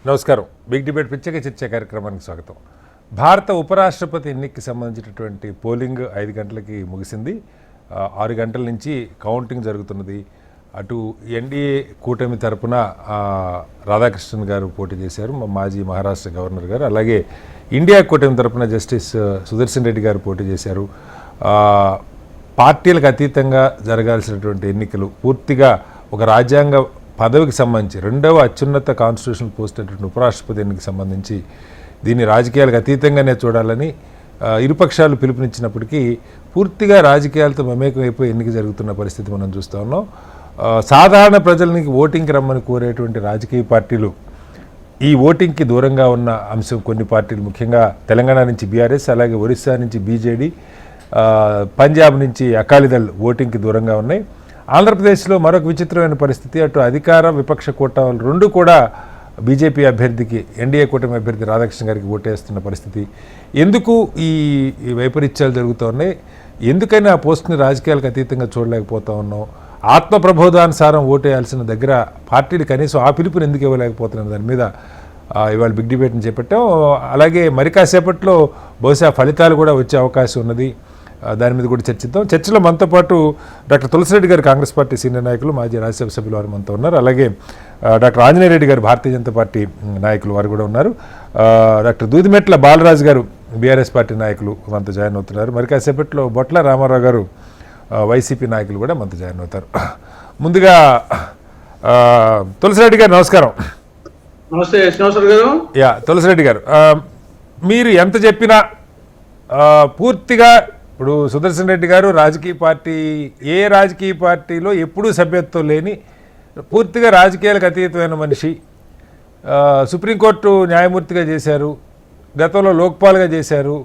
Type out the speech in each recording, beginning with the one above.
నమస్కారం. Big debate ప్రత్యేక చర్చ కార్యక్రమానికి స్వాగతం. భారత ఉపరాష్ట్రపతి ఎన్నికకి సంబంధించినటువంటి పోలింగ్ 5 గంటలకి ముగిసింది. 6 గంటల నుంచి కౌంటింగ్ జరుగుతున్నది. అటు ఎన్డీఏ కూటమి తరపున రాధాకృష్ణన్ గారు పోటీ చేశారు, మాజీ మహారాష్ట్ర గవర్నర్ గారు. అలాగే ఇండియా కూటమి తరపున జస్టిస్ సుదర్శన్ రెడ్డి గారు పోటీ చేశారు. పార్టీలకు అతీతంగా జరగాల్సినటువంటి ఎన్నికలు పూర్తిగా ఒక రాజ్యాంగ పదవికి సంబంధించి రెండవ అత్యున్నత కాన్స్టిట్యూషనల్ పోస్ట్ అయినటువంటి ఉపరాష్ట్రపతి ఎన్నికకి సంబంధించి దీన్ని రాజకీయాలకు అతీతంగానే చూడాలని ఇరుపక్షాలు పిలుపునిచ్చినప్పటికీ పూర్తిగా రాజకీయాలతో మమేకమైపోయి ఎన్నిక జరుగుతున్న పరిస్థితి మనం చూస్తూ ఉన్నాం. సాధారణ ప్రజలకి ఓటింగ్కి రమ్మని కోరేటువంటి రాజకీయ పార్టీలు ఈ ఓటింగ్కి దూరంగా ఉన్న అంశం కొన్ని పార్టీలు, ముఖ్యంగా తెలంగాణ నుంచి బీఆర్ఎస్, అలాగే ఒరిస్సా నుంచి బీజేడీ, పంజాబ్ నుంచి అకాలీదళ్ ఓటింగ్కి దూరంగా ఉన్నాయి. ఆంధ్రప్రదేశ్లో మరొక విచిత్రమైన పరిస్థితి, అటు అధికార విపక్ష కూటములు రెండు కూడా బీజేపీ అభ్యర్థికి, ఎన్డీఏ కూటమి అభ్యర్థి రాధాకృష్ణ గారికి ఓటేస్తున్న పరిస్థితి. ఎందుకు ఈ వైపరీత్యాలు జరుగుతూ ఉన్నాయి? ఎందుకని ఆ పోస్ట్ని రాజకీయాలకు అతీతంగా చూడలేకపోతూ ఉన్నాం? ఆత్మ ప్రబోధానుసారం ఓటేయాల్సిన దగ్గర పార్టీలు కనీసం ఆ పిలుపుని ఎందుకు ఇవ్వలేకపోతున్నాం? దాని మీద ఇవాళ బిగ్ డిబేట్ని చేపట్టాం. అలాగే మరి కాసేపట్లో బహుశా ఫలితాలు కూడా వచ్చే అవకాశం ఉన్నది. దాని మీద కూడా చర్చిద్దాం. చర్చలో మనతో పాటు డాక్టర్ తులసిరెడ్డి గారు, కాంగ్రెస్ పార్టీ సీనియర్ నాయకులు, మాజీ రాజ్యసభ సభ్యులు వారు మనతో ఉన్నారు. అలాగే డాక్టర్ ఆంజనేయ రెడ్డి గారు, భారతీయ జనతా పార్టీ నాయకులు వారు కూడా ఉన్నారు. డాక్టర్ దూదిమెట్ల బాలరాజు గారు, బీఆర్ఎస్ పార్టీ నాయకులు మనతో జాయిన్ అవుతున్నారు. మరి కాసేపట్లో బొట్ల రామారావు గారు, వైసీపీ నాయకులు కూడా మనతో జాయిన్ అవుతారు. ముందుగా తులసిరెడ్డి గారు నమస్కారం. నమస్తే గారు. తులసిరెడ్డి గారు, మీరు ఎంత చెప్పినా పూర్తిగా ఇప్పుడు సుదర్శన్ రెడ్డి గారు ఏ రాజకీయ పార్టీలో ఎప్పుడూ సభ్యత్వం లేని పూర్తిగా రాజకీయాలకు అతీతమైన మనిషి, సుప్రీంకోర్టు న్యాయమూర్తిగా చేశారు, గతంలో లోక్పాల్గా చేశారు,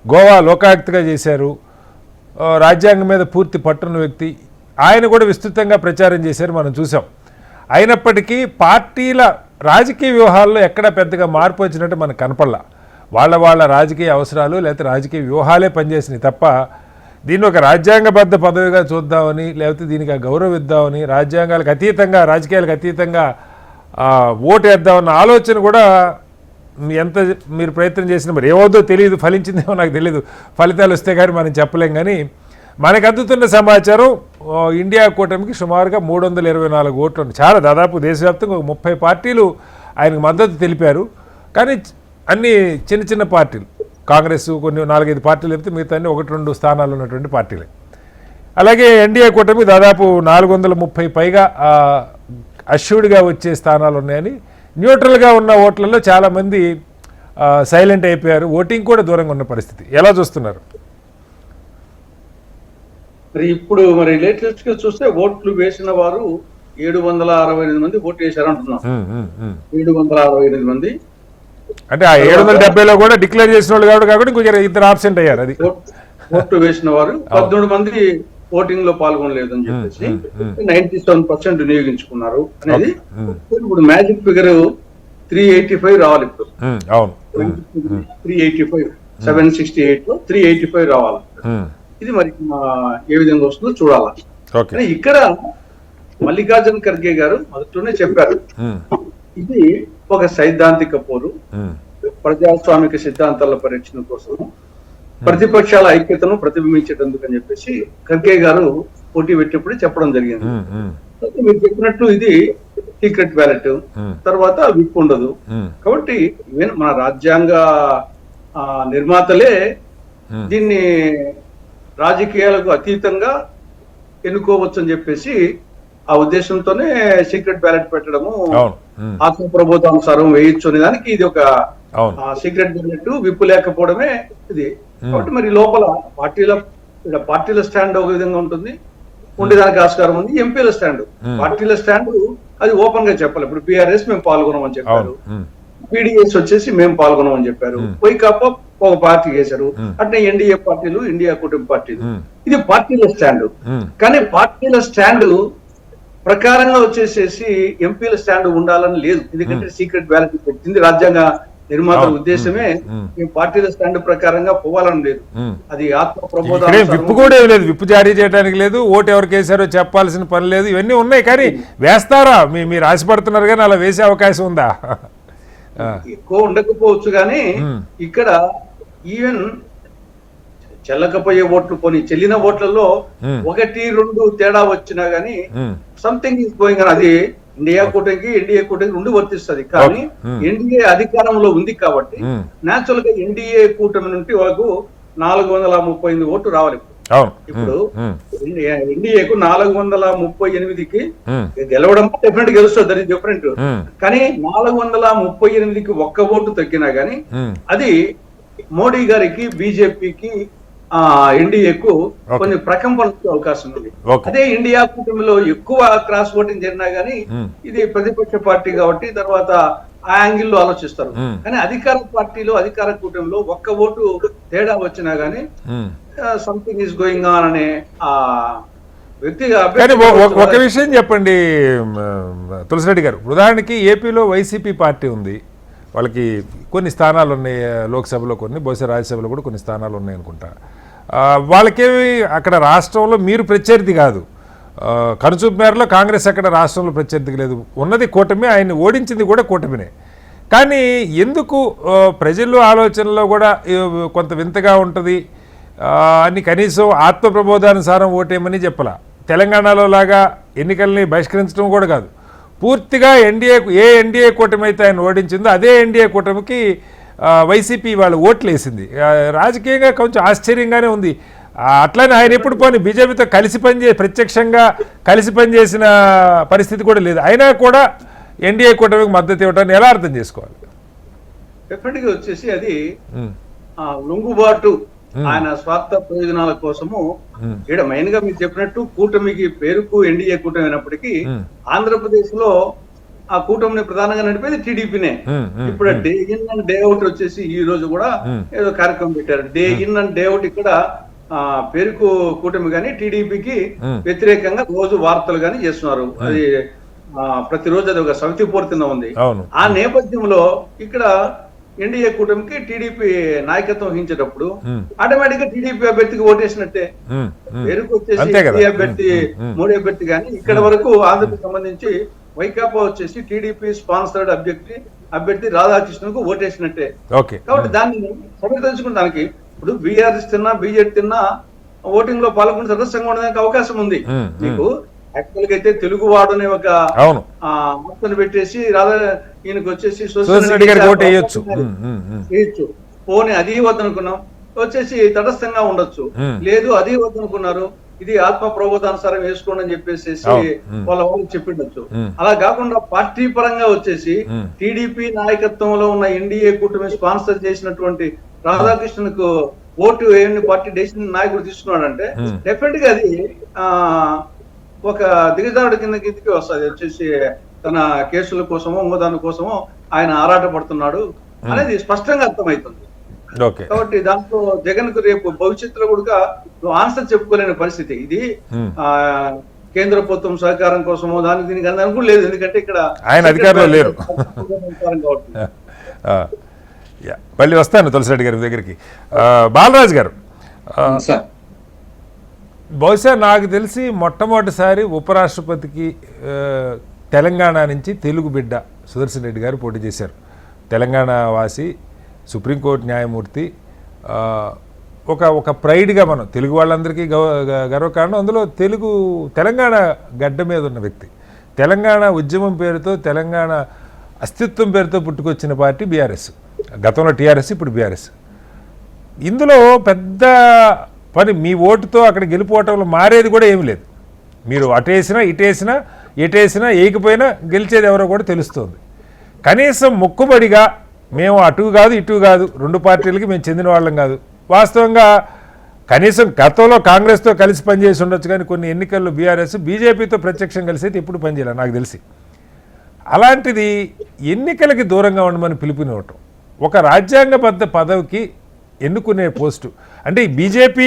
గోవా లోకాయుక్తగా చేశారు, రాజ్యాంగం మీద పూర్తి పట్టున్న వ్యక్తి. ఆయన కూడా విస్తృతంగా ప్రచారం చేశారు, మనం చూసాం. అయినప్పటికీ పార్టీల రాజకీయ వ్యూహాల్లో ఎక్కడా పెద్దగా మార్పు వచ్చినట్టు మనకు కనపడలా. వాళ్ళ రాజకీయ అవసరాలు లేకపోతే రాజకీయ వ్యూహాలే పనిచేసినాయి తప్ప దీన్ని ఒక రాజ్యాంగబద్ధ పదవిగా చూద్దామని, లేకపోతే దీనికి గౌరవం ఇద్దామని, రాజ్యాంగాలకు అతీతంగా, రాజకీయాలకు అతీతంగా ఓటు వేద్దామన్న ఆలోచన కూడా ఎంత మీరు ప్రయత్నం చేసినా మరి ఏమవుతుందో తెలియదు, ఫలించిందేమో నాకు తెలియదు. ఫలితాలు వస్తే కానీ మనం చెప్పలేం. కానీ మనకు అందుతున్న సమాచారం ఇండియా కూటమికి సుమారుగా 324 ఓట్లు ఉన్నాయి. చాలా దాదాపు దేశవ్యాప్తంగా 30 పార్టీలు ఆయనకు మద్దతు తెలిపారు. కానీ అన్ని చిన్న చిన్న పార్టీలు, కాంగ్రెస్ కొన్ని 4-5 పార్టీలు చెప్తే మిగతా అన్ని 1-2 స్థానాలు ఉన్నటువంటి పార్టీలే. అలాగే ఎన్డీఏ కూటమి దాదాపు 430 పైగా అష్యూర్డ్గా వచ్చే స్థానాలు ఉన్నాయని, న్యూట్రల్గా ఉన్న ఓట్లలో చాలామంది సైలెంట్ అయిపోయారు, ఓటింగ్ కూడా దూరంగా ఉన్న పరిస్థితి. ఎలా చూస్తున్నారు? మరి ఇప్పుడు లేటెస్ట్ గా చూస్తే ఓట్లు వేసిన వారు 768 మంది ఓటు వేశారంటున్నాం. 768 మంది అంటే ఆ 770లో కూడా డిక్లేర్ చేసిన వాళ్ళు కాబట్టి ఇంకొక 2 ఆబ్సెంట్ అయ్యారు. అది ఓటు వేసిన వారు 18 మంది ఓటింగ్ లో పాల్గొనలేదని చెప్పేసి 97% వినియోగించుకున్నారు అనేది. ఇప్పుడు మ్యాజిక్ ఫిగర్ 385 రావాలి. ఇప్పుడు 385, 768 లో 385 రావాలి. ఇది మరి ఏ విధంగా వస్తుందో చూడాలి. ఇక్కడ మల్లికార్జున ఖర్గే గారు మొదట్లోనే చెప్పారు, ఇది ఒక సైద్ధాంతిక పోరు, ప్రజాస్వామిక సిద్ధాంతాల పరీక్షణ కోసం ప్రతిపక్షాల ఐక్యతను ప్రతిబింబించేటందుకు అని చెప్పేసి ఖర్గే గారు పోటీ పెట్టేప్పుడు చెప్పడం జరిగింది. మీరు చెప్పినట్లు ఇది సీక్రెట్ బ్యాలెట్, తర్వాత విప్ ఉండదు. కాబట్టి మన రాజ్యాంగ నిర్మాతలే దీన్ని రాజకీయాలకు అతీతంగా ఎన్నుకోవచ్చు అని చెప్పేసి ఆ ఉద్దేశంతోనే సీక్రెట్ బ్యాలెట్ పెట్టడము, ఆత్మ ప్రబోధానుసారం వేయొచ్చు అనే దానికి ఇది ఒక సీక్రెట్ బ్యాలెట్, విప్పు లేకపోవడమే ఇది. కాబట్టి మరి లోపల పార్టీల స్టాండ్ ఒక విధంగా ఉంటుంది, ఉండేదానికి ఆస్కారం ఉంది. ఎంపీల స్టాండ్, పార్టీల స్టాండ్ అది ఓపెన్ గా చెప్పాలి. ఇప్పుడు బీఆర్ఎస్ మేము పాల్గొనమని చెప్పారు, పీడీఎస్ వచ్చేసి మేము పాల్గొనమని చెప్పారు, వైకాపా ఒక పార్టీ చేశారు, అట్నే ఎన్డీఏ పార్టీలు, ఇండియా కూటమి పార్టీలు. ఇది పార్టీల స్టాండ్. కానీ పార్టీల స్టాండ్ ప్రకారంగా వచ్చేసేసి ఎంపీల స్టాండ్ ఉండాలని లేదు. ఎందుకంటే సీక్రెట్ బ్యాలెట్ పెట్టింది రాజ్యాంగ నిర్మాత ఉద్దేశమే ఈ పార్టీల స్టాండ్ ప్రకారంగా పోవాలని లేదు. అది ఆత్మ ఇక్కడే ప్రబోధన విప్పు కూడా ఏం లేదు, విప్పు జారీ చేయడానికి లేదు, ఓటు ఎవరికి వేసారో చెప్పాల్సిన పని లేదు, ఇవన్నీ ఉన్నాయి. కానీ వేస్తారా? మీరు ఆశపడుతున్నారు కానీ అలా వేసే అవకాశం ఉందా? ఎక్కువ ఉండకపోవచ్చు కానీ ఇక్కడ ఈవెన్ చెల్లకపోయే ఓట్లు పోనీ చెల్లిన ఓట్లలో 1-2 తేడా వచ్చినా గానీ సంథింగ్ ఈస్ గోయింగ్ అని. అది ఎన్డీఏ కూటమికి 2 వర్తిస్తుంది. కానీ ఎన్డీఏ అధికారంలో ఉంది కాబట్టి నేచురల్ గా ఎన్డీఏ కూటమి నుండి వాళ్ళకు 438 ఓట్లు రావాలి. ఇప్పుడు ఎన్డీఏకు 438కి గెలవడం డెఫినెట్ గెలుస్తుంది, దట్ ఈస్ డిఫరెంట్. కానీ 438కి 1 ఓటు తగ్గినా గానీ అది మోడీ గారికి బీజేపీకి ఎన్డీఏకు కొన్ని ప్రకంపన వచ్చే అవకాశం ఉంది. అదే ఇండియా కూటమిలో ఎక్కువ క్రాస్ ఓటింగ్ జరిగినా గానీ ఇది ప్రతిపక్ష పార్టీ కాబట్టి తర్వాత ఆ యాంగిల్లో ఆలోచిస్తారు. కానీ అధికార పార్టీలో అధికార కూటమిలో 1 ఓటు తేడా వచ్చినా గానీ సంథింగ్ ఈస్ గోయింగ్ ఆన్ అనే ఆ వ్యక్తిగా. ఒక విషయం చెప్పండి తులసిరెడ్డి గారు, ఉదాహరణకి ఏపీలో వైసీపీ పార్టీ ఉంది, వాళ్ళకి కొన్ని స్థానాలు ఉన్నాయి, లోక్సభలో కొన్ని, బహుశా రాజ్యసభలో కూడా కొన్ని స్థానాలు ఉన్నాయి అనుకుంటా. వాళ్ళకేమి అక్కడ రాష్ట్రంలో మీరు ప్రత్యర్థి కాదు, కనుచూపు మేరలో కాంగ్రెస్ అక్కడ రాష్ట్రంలో ప్రత్యర్థికి లేదు, ఉన్నది కూటమి, ఆయన్ని ఓడించింది కూడా కూటమినే. కానీ ఎందుకు ప్రజల్లో ఆలోచనలో కూడా కొంత వింతగా ఉంటుంది అని కనీసం ఆత్మ ప్రబోధానుసారం ఓటేమని చెప్పాల. తెలంగాణలో లాగా ఎన్నికల్ని బహిష్కరించడం కూడా కాదు, పూర్తిగా ఎన్డీఏ కూటమి అయితే ఆయన ఓడించిందో అదే ఎన్డీఏ కూటమికి వైసీపీ వాళ్ళు ఓట్లు వేసింది. రాజకీయంగా కొంచెం ఆశ్చర్యంగానే ఉంది. అట్లానే ఆయన ఎప్పుడు పోనీ బీజేపీతో ప్రత్యక్షంగా కలిసి పనిచేసిన పరిస్థితి కూడా లేదు, అయినా కూడా ఎన్డీఏ కూటమికి మద్దతు ఇవ్వటాన్ని ఎలా అర్థం చేసుకోవాలి? డెఫినెట్ గా వచ్చేసి అది లొంగుబాటు, ఆయన స్వార్థ ప్రయోజనాల కోసము. ఇక్కడ మెయిన్ గా మీరు చెప్పినట్టు కూటమికి పేరుకు ఎన్డీఏ కూటమి అయినప్పటికీ ఆంధ్రప్రదేశ్ లో ఆ కూటమిని ప్రధానంగా నడిపేది టీడీపీనే. ఇప్పుడు day in and day out వచ్చేసి ఈ రోజు కూడా ఏదో కార్యక్రమం పెట్టారు. Day in and day out ఇక్కడ పేరుకు కూటమి గాని టీడీపీకి వ్యతిరేకంగా రోజు వార్తలు గాని చేస్తున్నారు. అది ప్రతిరోజు అది ఒక సమితిపూర్తిగా ఉంది. ఆ నేపథ్యంలో ఇక్కడ ఎన్డీఏ కూటమికి టీడీపీ నాయకత్వం వహించేటప్పుడు ఆటోమేటిక్ గా టీడీపీ అభ్యర్థికి ఓటేసినట్టే. పేరుకు వచ్చేసి అభ్యర్థి మోడీ అభ్యర్థి కానీ ఇక్కడ వరకు ఆంధ్రప్రదేశ్ సంబంధించి వైకాపా వచ్చేసి టీడీపీ స్పాన్సర్డ్ అభ్యర్థి రాధాకృష్ణకు ఓటేసినట్టే. కాబట్టి దాన్ని సమర్థించుకోవడానికి ఇప్పుడు బీఆర్ఎస్ తిన్నా బీజేపీ తిన్నా ఓటింగ్ లో పాల్గొని సదస్యంగా ఉండడానికి అవకాశం ఉంది. మీకు యాక్చువల్ గా అయితే తెలుగు వాడు అనే ఒక మొత్తం పెట్టేసి ఈయనకు వచ్చేసి చేయొచ్చు. పోనీ అది వద్దనుకున్నాం వచ్చేసి తటస్థంగా ఉండొచ్చు, లేదు అది వద్దనుకున్నారు ఇది ఆత్మ ప్రబోధానుసారం వేసుకోండి అని చెప్పేసి వాళ్ళకి చెప్పిండొచ్చు. అలా కాకుండా పార్టీ పరంగా వచ్చేసి టీడీపీ నాయకత్వంలో ఉన్న ఎన్డీఏ కూటమి స్పాన్సర్ చేసినటువంటి రాధాకృష్ణన్కు ఓటు ఏమి పార్టీ డెసిషన్ నాయకుడు తీసుకున్నాడంటే డెఫినెట్ గా అది ఒక దిగజారుడు కిందకి వస్తుంది. వచ్చేసి తన కేసుల కోసమో ఇంకోదాని కోసమో ఆయన ఆరాట పడుతున్నాడు అనేది స్పష్టంగా అర్థమవుతుంది. కాబట్టి దాంట్లో జగన్ కు రేపు భవిష్యత్తులో కూడా ఆన్సర్ చెప్పుకోలేని పరిస్థితి. ఇది కేంద్ర ప్రభుత్వం సహకారం కోసమో దానికి దీనికి అందరం కూడా లేదు, ఎందుకంటే ఇక్కడ ఆయన అధికారంలో లేరు. మళ్ళీ వస్తాను తులసిరెడ్డి గారి దగ్గరికి. బాలరాజు గారు, బహుశా నాకు తెలిసి మొట్టమొదటిసారి ఉపరాష్ట్రపతికి తెలంగాణ నుంచి తెలుగు బిడ్డ సుదర్శన్ రెడ్డి గారు పోటీ చేశారు. తెలంగాణ వాసి, సుప్రీంకోర్టు న్యాయమూర్తి, ఒక ప్రైడ్గా మనం తెలుగు వాళ్ళందరికీ గర్వకారణం. అందులో తెలంగాణ గడ్డ మీద ఉన్న వ్యక్తి, తెలంగాణ ఉద్యమం పేరుతో తెలంగాణ అస్తిత్వం పేరుతో పుట్టుకొచ్చిన పార్టీ బీఆర్ఎస్. గతంలో టీఆర్ఎస్, ఇప్పుడు బీఆర్ఎస్. ఇందులో పెద్ద పని మీ ఓటుతో అక్కడ గెలిపోవటంలో మారేది కూడా ఏమి లేదు. మీరు అటేసినా ఇటేసినా ఎటేసినా ఏకిపోయినా గెలిచేది ఎవరో కూడా తెలుస్తుంది. కనీసం మొక్కుబడిగా మేము అటు కాదు ఇటు కాదు, 2 పార్టీలకి మేము చెందిన వాళ్ళం కాదు. వాస్తవంగా కనీసం గతంలో కాంగ్రెస్తో కలిసి పనిచేసి ఉండొచ్చు, కానీ కొన్ని ఎన్నికల్లో బీఆర్ఎస్ బీజేపీతో ప్రత్యక్షం కలిసి అయితే ఎప్పుడు పనిచేయాలి నాకు తెలిసి. అలాంటిది ఎన్నికలకి దూరంగా ఉండమని పిలుపునివ్వటం, ఒక రాజ్యాంగబద్ధ పదవికి ఎన్నుకునే పోస్టు అంటే బీజేపీ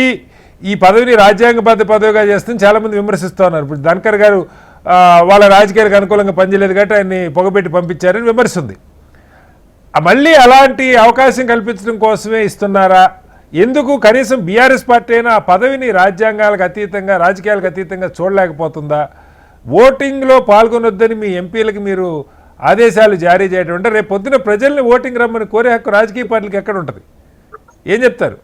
ఈ పదవిని రాజ్యాంగబద్ధ పదవిగా చేస్తుంది చాలామంది విమర్శిస్తూ ఉన్నారు. ఇప్పుడు ధన్కర్ గారు వాళ్ళ రాజకీయాలకు అనుకూలంగా పనిచేయలేదు కాబట్టి ఆయన్ని పొగబెట్టి పంపించారని విమర్శ ఉంది. మళ్ళీ అలాంటి అవకాశం కల్పించడం కోసమే ఇస్తున్నారా? ఎందుకు కనీసం బీఆర్ఎస్ పార్టీ అయినా ఆ పదవిని రాజ్యాంగాలకు అతీతంగా, రాజకీయాలకు అతీతంగా చూడలేకపోతుందా? ఓటింగ్లో పాల్గొనొద్దని మీ ఎంపీలకు మీరు ఆదేశాలు జారీ చేయడం అంటే రేపు పొద్దున ప్రజల్ని ఓటింగ్ రమ్మని కోరే హక్కు రాజకీయ పార్టీలకు ఎక్కడ ఉంటుంది? ఏం చెప్తారు?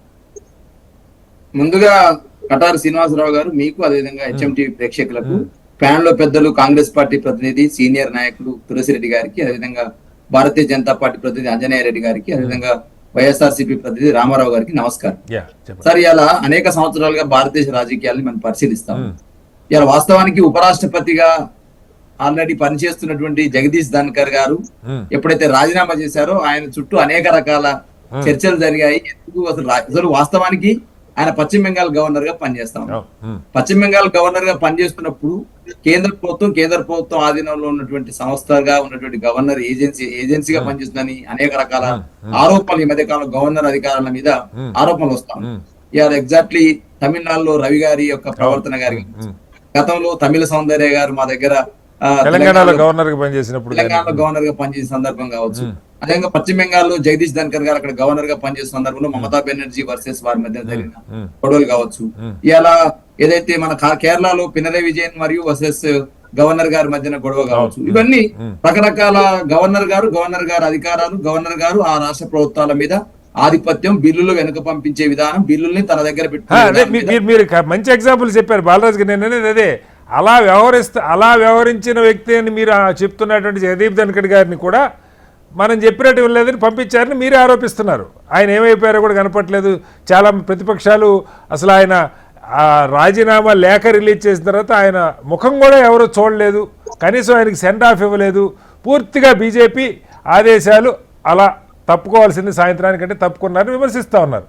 ముందుగా కటారు శ్రీనివాసరావు గారు, మీకు అదేవిధంగా హెచ్ఎంటీవీ ప్రేక్షకులకు, ప్యానల్ లో పెద్దలు, కాంగ్రెస్ పార్టీ ప్రతినిధి సీనియర్ నాయకులు తులసిరెడ్డి గారికి, అదేవిధంగా భారతీయ జనతా పార్టీ ప్రతినిధి ఆంజనేయ రెడ్డి గారికి, అదేవిధంగా వైఎస్ఆర్సీపీ ప్రతినిధి రామారావు గారికి నమస్కారం. సార్, ఇలా అనేక సంవత్సరాలుగా భారతదేశ రాజకీయాలను మనం పరిశీలిస్తాం. ఇలా వాస్తవానికి ఉపరాష్ట్రపతిగా ఆల్రెడీ పనిచేస్తున్నటువంటి జగదీష్ ధన్కర్ గారు ఎప్పుడైతే రాజీనామా చేశారో ఆయన చుట్టూ అనేక రకాల చర్చలు జరిగాయి. ఎందుకు అసలు వాస్తవానికి ఆయన పశ్చిమ బెంగాల్ గవర్నర్ గా పనిచేస్తాం. పశ్చిమ బెంగాల్ గవర్నర్ గా పనిచేస్తున్నప్పుడు కేంద్ర ప్రభుత్వం ఆధీనంలో ఉన్నటువంటి సంస్థగా ఉన్నటువంటి గవర్నర్ ఏజెన్సీగా పనిచేస్తుందని అనేక రకాల ఆరోపణలు ఈ మధ్య కాలంలో గవర్నర్ అధికారుల మీద ఆరోపణలు వస్తాం. ఇవాళ ఎగ్జాక్ట్లీ తమిళనాడులో రవి గారి యొక్క ప్రవర్తన గారి, గతంలో తమిళ సౌందర్య గారు మా దగ్గర తెలంగాణలో గవర్నర్ గా పనిచేసిన సందర్భం కావచ్చు. అదేవిధంగా పశ్చిమ బెంగాల్లో జగదీష్ ధన్కర్ గారు అక్కడ గవర్నర్ గా పనిచేసిన సందర్భంలో మమతా బెనర్జీ వర్సెస్ వారి మధ్య జరిగిన గొడవలు కావచ్చు. ఇలా ఏదైతే మన కేరళలో పినరయ్ విజయన్ మరియు వర్సెస్ గవర్నర్ గారి మధ్యన గొడవ కావచ్చు. ఇవన్నీ రకరకాల గవర్నర్ గారు అధికారాలు, గవర్నర్ గారు ఆ రాష్ట్ర ప్రభుత్వాల మీద ఆధిపత్యం, బిల్లులు వెనుక పంపించే విధానం, బిల్లుల్ని తన దగ్గర పెట్టి మీరు మంచి ఎగ్జాంపుల్ చెప్పారు బాలరాజు గారు. నేను అనేది అదే, అలా వ్యవహరించిన వ్యక్తి అని మీరు చెప్తున్నటువంటి జగదీప్ ధన్కర్ గారిని కూడా మనం చెప్పినట్టు లేదని పంపించారని మీరే ఆరోపిస్తున్నారు. ఆయన ఏమైపోయారో కూడా కనపట్లేదు. చాలా ప్రతిపక్షాలు అసలు ఆయన రాజీనామా లేఖ రిలీజ్ చేసిన తర్వాత ఆయన ముఖం కూడా ఎవరూ చూడలేదు, కనీసం ఆయనకి సెండ్ ఆఫ్ ఇవ్వలేదు. పూర్తిగా బీజేపీ ఆదేశాలు అలా తప్పుకోవాల్సింది సాయంత్రానికంటే తప్పుకున్నారని విమర్శిస్తూ ఉన్నారు.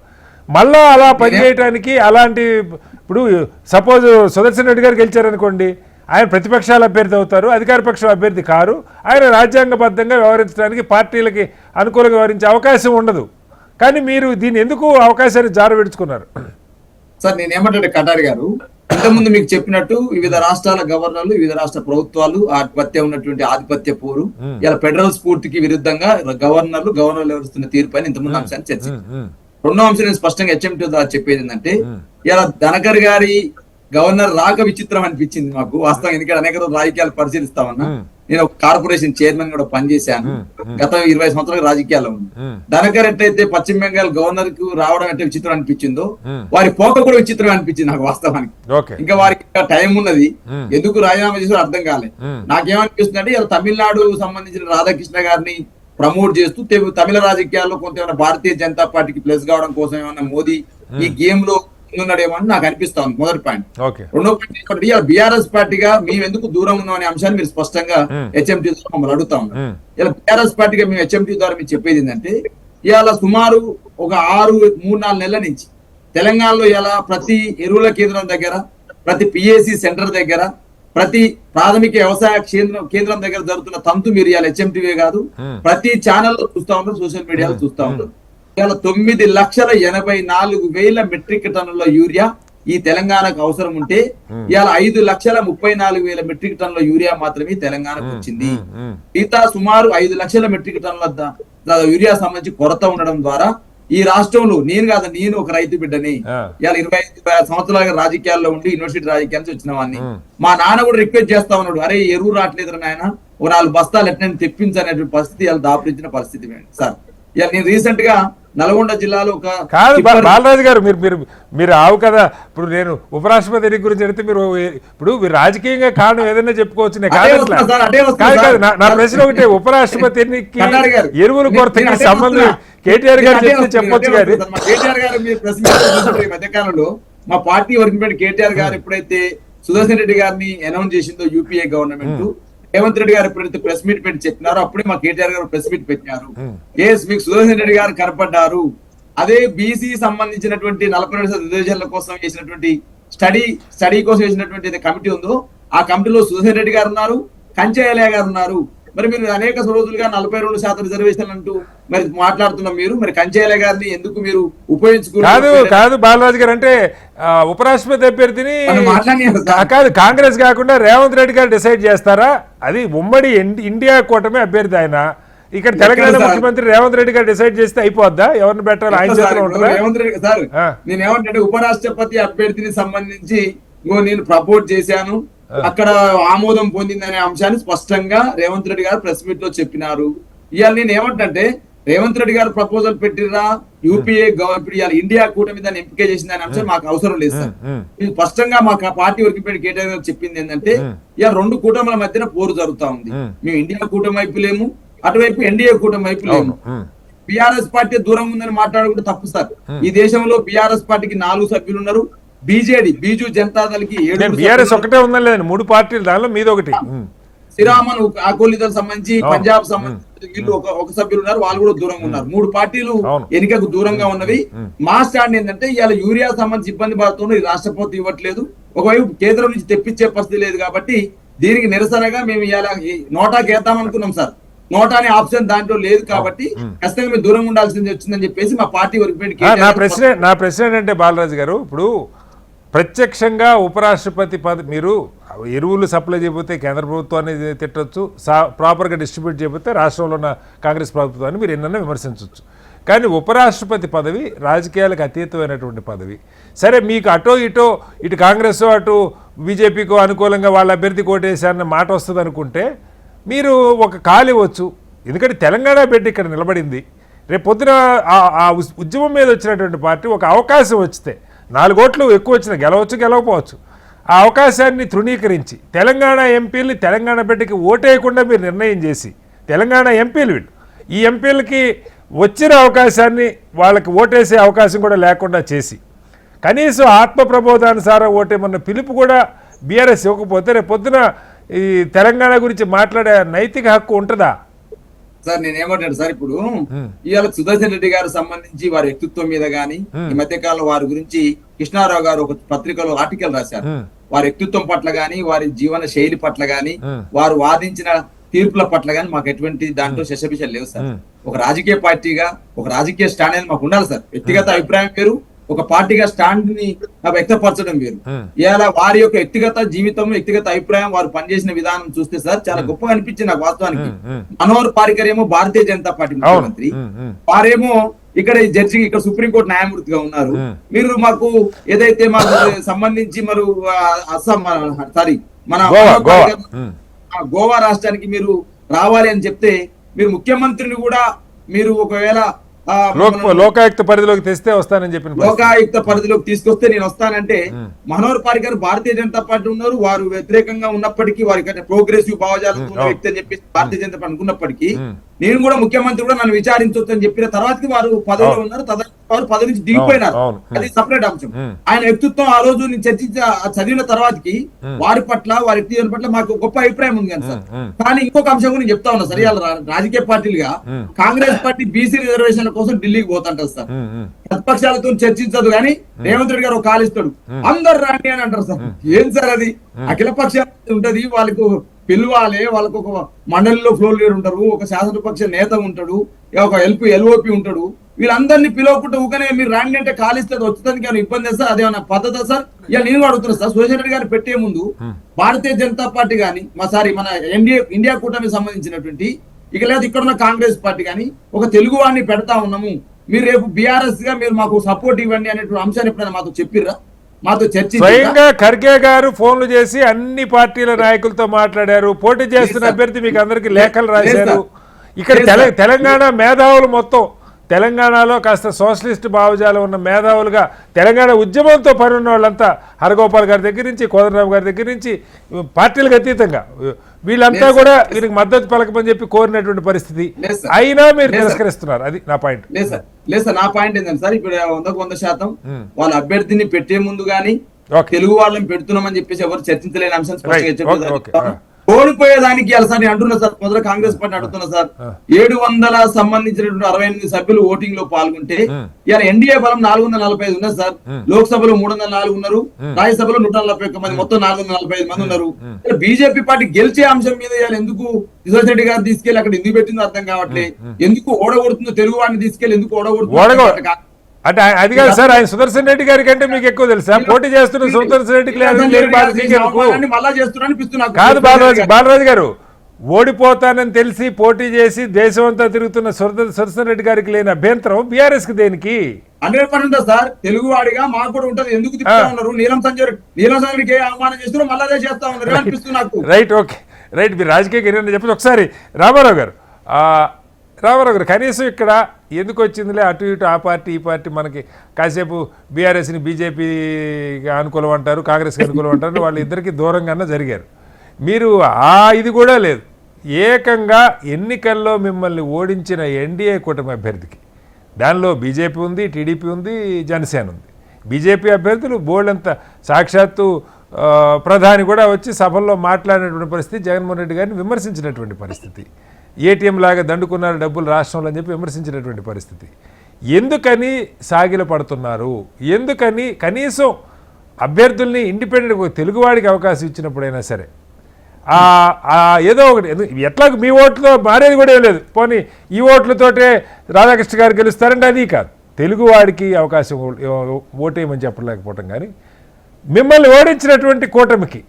మళ్ళా అలా పనిచేయడానికి అలాంటి, ఇప్పుడు సపోజ్ సుదర్శన్ రెడ్డి గారు గెలిచారనుకోండి, ఆయన ప్రతిపక్షాల అభ్యర్థి అవుతారు, అధికార పక్షం అభ్యర్థి కారు. ఆయన రాజ్యాంగబద్ధంగా వ్యవహరించడానికి, పార్టీలకి అనుకూలంగా వ్యవహరించే అవకాశం ఉండదు. కానీ మీరు దీన్ని ఎందుకు అవకాశాన్ని జారవిడుచుకున్నారు? సార్, నేనేమంటే కటారి గారు ఇంతకుముందు మీకు చెప్పినట్టు వివిధ రాష్ట్రాల గవర్నర్లు, వివిధ రాష్ట్ర ప్రభుత్వాలు ఉన్నటువంటి ఆధిపత్య పోరు, ఇలా ఫెడరల్ స్ఫూర్తికి విరుద్ధంగా గవర్నర్లు వ్యవహరిస్తున్న తీర్పు ఇంతకుముందు అంశాన్ని చర్చించారు. రెండో అంశం నేను స్పష్టంగా హెచ్ఎంటీ ద్వారా చెప్పేది ఏంటంటే, ఇలా ధనకర్ గారి గవర్నర్ రాక విచిత్రం అనిపించింది మాకు వాస్తవం. ఎందుకంటే అనేక రోజులు రాజకీయాలు పరిశీలిస్తామన్నా, నేను ఒక కార్పొరేషన్ చైర్మన్ కూడా పనిచేశాను, గత 20 సంవత్సరాలు రాజకీయాల్లో ఉంది. ధనకర్ ఎట్లయితే పశ్చిమ బెంగాల్ గవర్నర్ కు రావడం అంటే విచిత్రం అనిపించిందో, వారి పోక కూడా విచిత్రం అనిపించింది నాకు వాస్తవానికి. ఇంకా వారికి టైం ఉన్నది, ఎందుకు రాజీనామా చేసారో అర్థం కాలేదు. నాకేమనిపిస్తుంది అంటే, ఇలా తమిళనాడు సంబంధించిన రాధాకృష్ణ గారిని ప్రమోట్ చేస్తూ తమిళ రాజకీయాల్లో కొంత భారతీయ జనతా పార్టీకి ప్లస్ కావడం కోసం ఏమన్నా మోదీ ఈ గేమ్ లో ఉన్నాడేమో అని నాకు అనిపిస్తుంది. మొదటి పాయింట్. రెండో పాయింట్, బీఆర్ఎస్ పార్టీగా మేము ఎందుకు దూరం ఉన్నాం అనే అంశాన్ని మీరు స్పష్టంగా హెచ్ఎంటీ ద్వారా మమ్మల్ని అడుగుతా ఉన్నారు. ఇలా బీఆర్ఎస్ పార్టీగా మేము హెచ్ఎంటీ ద్వారా మీరు చెప్పేది ఏంటంటే, ఇవాళ సుమారు ఒక 3-4 నెలల నుంచి తెలంగాణలో ఇలా ప్రతి ఎరువుల కేంద్రం దగ్గర, ప్రతి పిఎస్సి సెంటర్ దగ్గర, ప్రతి ప్రాథమిక వ్యవసాయ కేంద్రం దగ్గర జరుగుతున్న తంతు మీరు ఇవాళ హెచ్ఎంటీవీ కాదు ప్రతి ఛానల్లో చూస్తా ఉంటారు, సోషల్ మీడియాలో చూస్తా ఉంటారు. ఇవాళ 9,84,000 మెట్రిక్ టన్నుల యూరియా ఈ తెలంగాణకు అవసరం ఉంటే, ఇవాళ 5,34,000 మెట్రిక్ టన్నుల యూరియా మాత్రమే తెలంగాణకు వచ్చింది. మిగతా సుమారు 5 లక్షల మెట్రిక్ టన్నుల యూరియా సంబంధించి కొరత ఉండడం ద్వారా ఈ రాష్ట్రంలో, నేను ఒక రైతు బిడ్డని, ఇవాళ 25 సంవత్సరాలుగా రాజకీయాల్లో ఉండి యూనివర్సిటీ రాజకీయానికి వచ్చిన వాడిని. మా నాన్న కూడా రిక్వెస్ట్ చేస్తా ఉన్నాడు, అరే ఎరువు రావట్లేదు నాయన, ఓ 4 బస్తాలు ఎట్లా తెప్పించనేటువంటి పరిస్థితి ఇలా దాపురించిన పరిస్థితి సార్. ఇవాళ నేను రీసెంట్ గా నల్గొండ జిల్లాలో ఒక కాదు బాలరాజు గారు, మీరు ఆవు కదా. ఇప్పుడు నేను ఉపరాష్ట్రపతి గురించి అడిగితే ఇప్పుడు మీరు రాజకీయంగా కారణం ఏదైనా చెప్పుకోవచ్చు. నా ప్రశ్న ఒకటే, ఉపరాష్ట్రపతి ఎరువుల కొరతకి సంబంధం కేటీఆర్ గారు చెప్తే చెప్పొచ్చు. కానీ కేటీఆర్ గారు మీరు ప్రెస్ మీట్ మధ్యకాలంలో మా పార్టీ వర్కింగ్ ప్రెసిడెంట్ కేటీఆర్ గారు ఎప్పుడైతే సుదర్శన్ రెడ్డి గారిని అనౌన్స్ చేసిందో యూపీఏ గవర్నమెంట్, రేవంత్ రెడ్డి గారు ఎప్పుడైతే ప్రెస్ మీట్ పెట్టి చెప్పినారో అప్పుడే మా కేటీఆర్ గారు ప్రెస్ మీట్ పెట్టినారు. మీకు సుదర్శన్ రెడ్డి గారు కనపడ్డారు. అదే బీసీ సంబంధించినటువంటి 42 రిజర్వేషన్ల కోసం వేసినటువంటి స్టడీ కోసం వేసినటువంటి కమిటీ ఉందో, ఆ కమిటీలో సుదర్శన్ రెడ్డి గారు ఉన్నారు, కంచెయ్య గారు ఉన్నారు. మరి మీరు అనేక రోజులుగా 42% రిజర్వేషన్ అంటూ మరి మాట్లాడుతున్నాం. మీరు మరి కంచెయ్య గారిని ఎందుకు మీరు ఉపయోగించుకున్నారు? కాదు బాలరాజు గారు, అంటే ఉపరాష్ట్రపతి అభ్యర్థిని కాదు కాంగ్రెస్ కాకుండా రేవంత్ రెడ్డి గారు డిసైడ్ చేస్తారా? అది ఉమ్మడి ఇండియా కూటమి అభ్యర్థి ఆయన. ఇక్కడ తెలంగాణ ముఖ్యమంత్రి రేవంత్ రెడ్డి గారు డిసైడ్ చేస్తే అయిపోద్దా? ఎవరిని పెట్టాలి ఆయన చేతిలో ఉంటుందా? రేవంత్ రెడ్డి సార్ నేను ఏమంటే ఉపరాష్ట్రపతి అభ్యర్థిని సంబంధించి నేను ప్రపోజ్ చేశాను, అక్కడ ఆమోదం పొందిందనే అంశాన్ని స్పష్టంగా రేవంత్ రెడ్డి గారు ప్రెస్ మీట్ లో చెప్పినారు. ఇవాళ నేను ఏమంటే రేవంత్ రెడ్డి గారు ప్రపోజల్ పెట్టిరా, యూపీఏ గవర్నమెంట్ ఇవాళ ఇండియా కూటమి దాన్ని ఎంపిక చేసింది అనే అంశం మాకు అవసరం లేదు సార్. ఇది స్పష్టంగా మాకు పార్టీ వర్కింగ్ కేటీఆర్ గారు చెప్పింది ఏంటంటే ఇవాళ రెండు కూటమిల మధ్యన పోరు జరుగుతా ఉంది. మేము ఇండియా కూటమి వైపు లేము, అటువైపు ఎన్డీఏ కూటమి వైపు లేము. బీఆర్ఎస్ పార్టీ దూరంగా ఉందని మాట్లాడుకుంటే తప్పు సార్. ఈ దేశంలో బీఆర్ఎస్ పార్టీకి 4 సభ్యులు ఉన్నారు, బీజు జనతా దళకి 7. బీఆర్ఎస్ ఒకటే ఉందని లేదు, 3 పార్టీలు, దానిలో మీది ఒకటి. శ్రీరామన్ అకోలిదల్ సంబంధించి పంజాబ్ సంబంధించి వీళ్ళు ఒక సభ్యులు ఉన్నారు, వాళ్ళు కూడా దూరంగా ఉన్నారు. 3 పార్టీలు ఎన్నికకు దూరంగా ఉన్నవి. మా స్టాండ్ ఏంటంటే ఇవాళ యూరియా సంబంధించి ఇబ్బంది పడుతుంది, రాష్ట్రపతి ఇవ్వట్లేదు, ఒకవైపు కేంద్రం నుంచి తెప్పించే పరిస్థితి లేదు. కాబట్టి దీనికి నిరసనగా మేము ఇవాళ నోటాకి వేద్దాం అనుకున్నాం సార్. నోటా అనే ఆప్షన్ దాంట్లో లేదు కాబట్టి ఖచ్చితంగా మీరు దూరంగా ఉండాల్సింది వచ్చిందని చెప్పేసి మా పార్టీ వర్కింగ్. నా ప్రశ్న ఏంటంటే బాలరాజు గారు, ఇప్పుడు ప్రత్యక్షంగా ఉపరాష్ట్రపతి మీరు ఎరువులు సప్లై చేయకపోతే కేంద్ర ప్రభుత్వాన్ని తిట్టచ్చు, ప్రాపర్గా డిస్ట్రిబ్యూట్ చేయకపోతే రాష్ట్రంలో ఉన్న కాంగ్రెస్ ప్రభుత్వాన్ని మీరు ఎన్నైనా విమర్శించవచ్చు. కానీ ఉపరాష్ట్రపతి పదవి రాజకీయాలకు అతీతమైనటువంటి పదవి. సరే, మీకు ఇటు కాంగ్రెస్ అటు బీజేపీకో అనుకూలంగా వాళ్ళ అభ్యర్థి కోటేశారన్న మాట వస్తుంది అనుకుంటే మీరు ఒక కాలు ఇవ్వచ్చు. ఎందుకంటే తెలంగాణ బిడ్డ ఇక్కడ నిలబడింది. రేపు పొద్దున ఆ ఉద్యమం మీద వచ్చినటువంటి పార్టీ ఒక అవకాశం వచ్చితే 4 ఓట్లు ఎక్కువ వచ్చినా గెలవచ్చు, గెలవకపోవచ్చు. ఆ అవకాశాన్ని తృణీకరించి తెలంగాణ ఎంపీలని తెలంగాణ బిడ్డకి ఓటేయకుండా మీరు నిర్ణయం చేసి, తెలంగాణ ఎంపీలు వీళ్ళు, ఈ ఎంపీలకి వచ్చిన అవకాశాన్ని వాళ్ళకి ఓటేసే అవకాశం కూడా లేకుండా చేసి, కనీసం ఆత్మ ప్రబోధానుసారం ఓటేమన్న పిలుపు కూడా బీఆర్ఎస్ ఇవ్వకపోతే రేపు పొద్దున ఈ తెలంగాణ గురించి మాట్లాడే నైతిక హక్కు ఉంటుందా? సార్ నేను ఏమంటాను సార్, ఇప్పుడు ఇవాళ సుదర్శన్ రెడ్డి గారు సంబంధించి వారి వ్యక్తిత్వం మీద గాని, ఈ మధ్య కాలంలో వారి గురించి కృష్ణారావు గారు ఒక పత్రికలో ఆర్టికల్ రాశారు. వారి వ్యక్తిత్వం పట్ల గాని, వారి జీవన శైలి పట్ల గాని, వారు వాదించిన తీర్పుల పట్ల గాని మాకు ఎటువంటి దాంట్లో శశభిషలు లేవు సార్. ఒక రాజకీయ పార్టీగా ఒక రాజకీయ స్టాండ్ అనేది మాకు ఉండాలి సార్. వ్యక్తిగత అభిప్రాయం పేరు, ఒక పార్టీగా స్టాండ్ ని వ్యక్తపరచడం వేరు. ఇలా వారి యొక్క వ్యక్తిగత జీవితం, వ్యక్తిగత అభిప్రాయం, వారు పనిచేసిన విధానం చూస్తే సార్ చాలా గొప్పగా అనిపించింది నాకు వాస్తవానికి. మనోహర్ పారికర్ ఏమో భారతీయ జనతా పార్టీ ముఖ్యమంత్రి, వారేమో ఇక్కడ జడ్జి, ఇక్కడ సుప్రీంకోర్టు న్యాయమూర్తిగా ఉన్నారు. మీరు మాకు ఏదైతే మాకు సంబంధించి మరి అస్సాం మన గోవా రాష్ట్రానికి మీరు రావాలి అని చెప్తే, మీరు ముఖ్యమంత్రిని కూడా మీరు ఒకవేళ లోకాయుక్త పరిధిలోకి తెస్తే వస్తానని చెప్పిన, లోకాయుక్త పరిధిలోకి తీసుకొస్తే నేను వస్తానంటే, మనోహర్ పారికర్ భారతీయ జనతా పార్టీ ఉన్నారు, వారు వ్యతిరేకంగా ఉన్నప్పటికీ, వారి ప్రోగ్రెసివ్ భావజాలం ఉన్న వ్యక్తి అని చెప్పి భారతీయ జనతా పార్టీ అనుకున్నప్పటికీ, నేను కూడా ముఖ్యమంత్రి కూడా నన్ను విచారించవచ్చు అని చెప్పిన తర్వాతకి వారు పదవిలో ఉన్నారు, వారు పదవి నుంచి దిగిపోయినారు. అది సపరేట్ అంశం. ఆయన వ్యక్తిత్వం ఆ రోజు నేను చదివిన తర్వాతకి వారి పట్ల, వారి వ్యక్తిత్వం పట్ల మాకు గొప్ప అభిప్రాయం ఉంది కానీ సార్. కానీ ఇంకొక అంశం కూడా నేను చెప్తా ఉన్నా సార్, ఇవాళ రాజకీయ పార్టీలుగా కాంగ్రెస్ పార్టీ బీసీ రిజర్వేషన్ల కోసం ఢిల్లీకి పోతుంటారు సార్. ప్రతిపక్షాలతో చర్చించదు కానీ రేవంత్ రెడ్డి గారు ఒక కాలు ఇస్తాడు, అందరు రాండి అని అంటారు సార్. ఏం సార్ అది? అఖిల పక్షాలు ఉంటది, వాళ్ళకు పిలవాలి, వాళ్ళకు ఒక మండలిలో ఫ్లోర్ లీడర్ ఉంటారు, ఒక శాసనపక్ష నేత ఉంటాడు, ఒక ఎల్ఓపి ఉంటాడు. వీళ్ళందరినీ పిలవకుండా ఊకనే మీరు రాండి అంటే కాలిస్తే వచ్చేదానికి ఏమైనా ఇబ్బంది సార్? అదేమన్నా పద్ధతి సార్? ఇక నేను అడుగుతున్నా సార్, సురేష్ రెడ్డి గారు పెట్టే ముందు భారతీయ జనతా పార్టీ గాని, మన ఇండియా కూటమికి సంబంధించినటువంటి ఇక లేదు ఇక్కడ ఉన్న కాంగ్రెస్ పార్టీ గాని ఒక తెలుగు వాడిని పెడతా ఉన్నాము, మీరు రేపు బీఆర్ఎస్ గా మీరు మాకు సపోర్ట్ ఇవ్వండి అనేటువంటి అంశాన్ని ఎప్పుడైనా మాతో చెప్పిర్రా? మాతో చర్చ స్వయంగా ఖర్గే గారు ఫోన్లు చేసి అన్ని పార్టీల నాయకులతో మాట్లాడారు. పోటీ చేస్తున్న అభ్యర్థి మీకు అందరికి లేఖలు రాశారు. ఇక్కడ తెలంగాణ మేధావులు మొత్తం తెలంగాణలో కాస్త సోషలిస్ట్ భావజాలం ఉన్న మేధావులుగా తెలంగాణ ఉద్యమంతో పని ఉన్న వాళ్ళంతా హరగోపాల్ గారి దగ్గర నుంచి, కోదండరావు గారి దగ్గర నుంచి, పార్టీలకు అతీతంగా వీళ్ళంతా కూడా వీరికి మద్దతు పలకమని చెప్పి కోరినటువంటి పరిస్థితి అయినా మీరు తిరస్కరిస్తున్నారు. అది నా పాయింట్. లేదు సార్, నా పాయింట్ ఏంటంటే సార్, ఇప్పుడు 100% వాళ్ళ అభ్యర్థిని పెట్టే ముందు గానీ తెలుగు వాళ్ళని పెడుతున్నామని చెప్పేసి ఎవరు చర్చించలేని అంశం ఓడిపోయేదానికి సార్ నేను అంటున్నా సార్, మొదట కాంగ్రెస్ పార్టీ అడుగుతున్నా సార్, 700 సంబంధించినటువంటి 68 సభ్యులు ఓటింగ్ లో పాల్గొంటే ఇలా ఎన్డీఏ బలం 445 ఉన్నారు సార్. లోక్సభలో 304 ఉన్నారు, రాజ్యసభలో 141 మంది, మొత్తం 445 మంది ఉన్నారు. బీజేపీ పార్టీ గెలిచే అంశం మీద ఇవాళ ఎందుకు సురేష్ రెడ్డి గారు తీసుకెళ్లి అక్కడ ఎందుకు పెట్టిందో అర్థం కావట్లేదు. ఎందుకు ఓడగొడుతుందో తెలుగు వాడిని తీసుకెళ్లి ఎందుకు ఓడగొడుతుందో అంటే అది కాదు సార్, ఆయన సుదర్శన్ రెడ్డి గారి కంటే మీకు ఎక్కువ తెలుసా? పోటీ చేస్తున్న సుదర్శన్ రెడ్డికి కాదు బాలరాజు గారు, ఓడిపోతానని తెలిసి పోటీ చేసి దేశం అంతా తిరుగుతున్న సుదర్శన్ రెడ్డి గారికి లేని అభ్యంతరం బీఆర్ఎస్కి దేనికి? 100% సార్. తెలుగు వాడిగా మాకు కూడా ఉంటది. ఎందుకు తిప్పుతా ఉన్నారు? నీలం సంజయ్కి ఏ అవమానం చేస్తున్నారు, మళ్ళీ అదే చేస్తా ఉన్నారు అనిపిస్తుంది నాకు. Right, okay, right. మీరు రాజకీయ కెరీర్ చెప్పండి ఒకసారి. రామారావు గారు, కనీసం ఇక్కడ ఎందుకు వచ్చిందిలే అటు ఇటు ఆ పార్టీ ఈ పార్టీ మనకి కాసేపు బీఆర్ఎస్ని బీజేపీకి అనుకూలం అంటారు, కాంగ్రెస్కి అనుకూలం అంటారు, వాళ్ళు ఇద్దరికి దూరంగానే జరిగారు. మీరు ఇది కూడా లేదు. ఏకంగా ఎన్నికల్లో మిమ్మల్ని ఓడించిన ఎన్డీఏ కూటమి అభ్యర్థికి, దానిలో బీజేపీ ఉంది, టీడీపీ ఉంది, జనసేన ఉంది. బీజేపీ అభ్యర్థులు బోల్డంత సాక్షాత్తు ప్రధాని కూడా వచ్చి సభల్లో మాట్లాడినటువంటి పరిస్థితి, జగన్మోహన్ రెడ్డి గారిని విమర్శించినటువంటి పరిస్థితి, ఏటీఎం లాగా దండుకున్నారు డబ్బులు రాష్ట్రంలో అని చెప్పి విమర్శించినటువంటి పరిస్థితి. ఎందుకని సాగిల పడుతున్నారు? ఎందుకని కనీసం అభ్యర్థుల్ని ఇండిపెండెంట్ తెలుగువాడికి అవకాశం ఇచ్చినప్పుడైనా సరే ఏదో ఒకటి, ఎట్లాగ మీ ఓట్లతో మారేది కూడా ఏం లేదు, పోనీ ఈ ఓట్లతోటే రాధాకృష్ణ గారు గెలుస్తారంటే అది కాదు, తెలుగువాడికి అవకాశం ఓటేయమని చెప్పలేకపోవటం. కానీ మిమ్మల్ని ఓడించినటువంటి కూటమికి,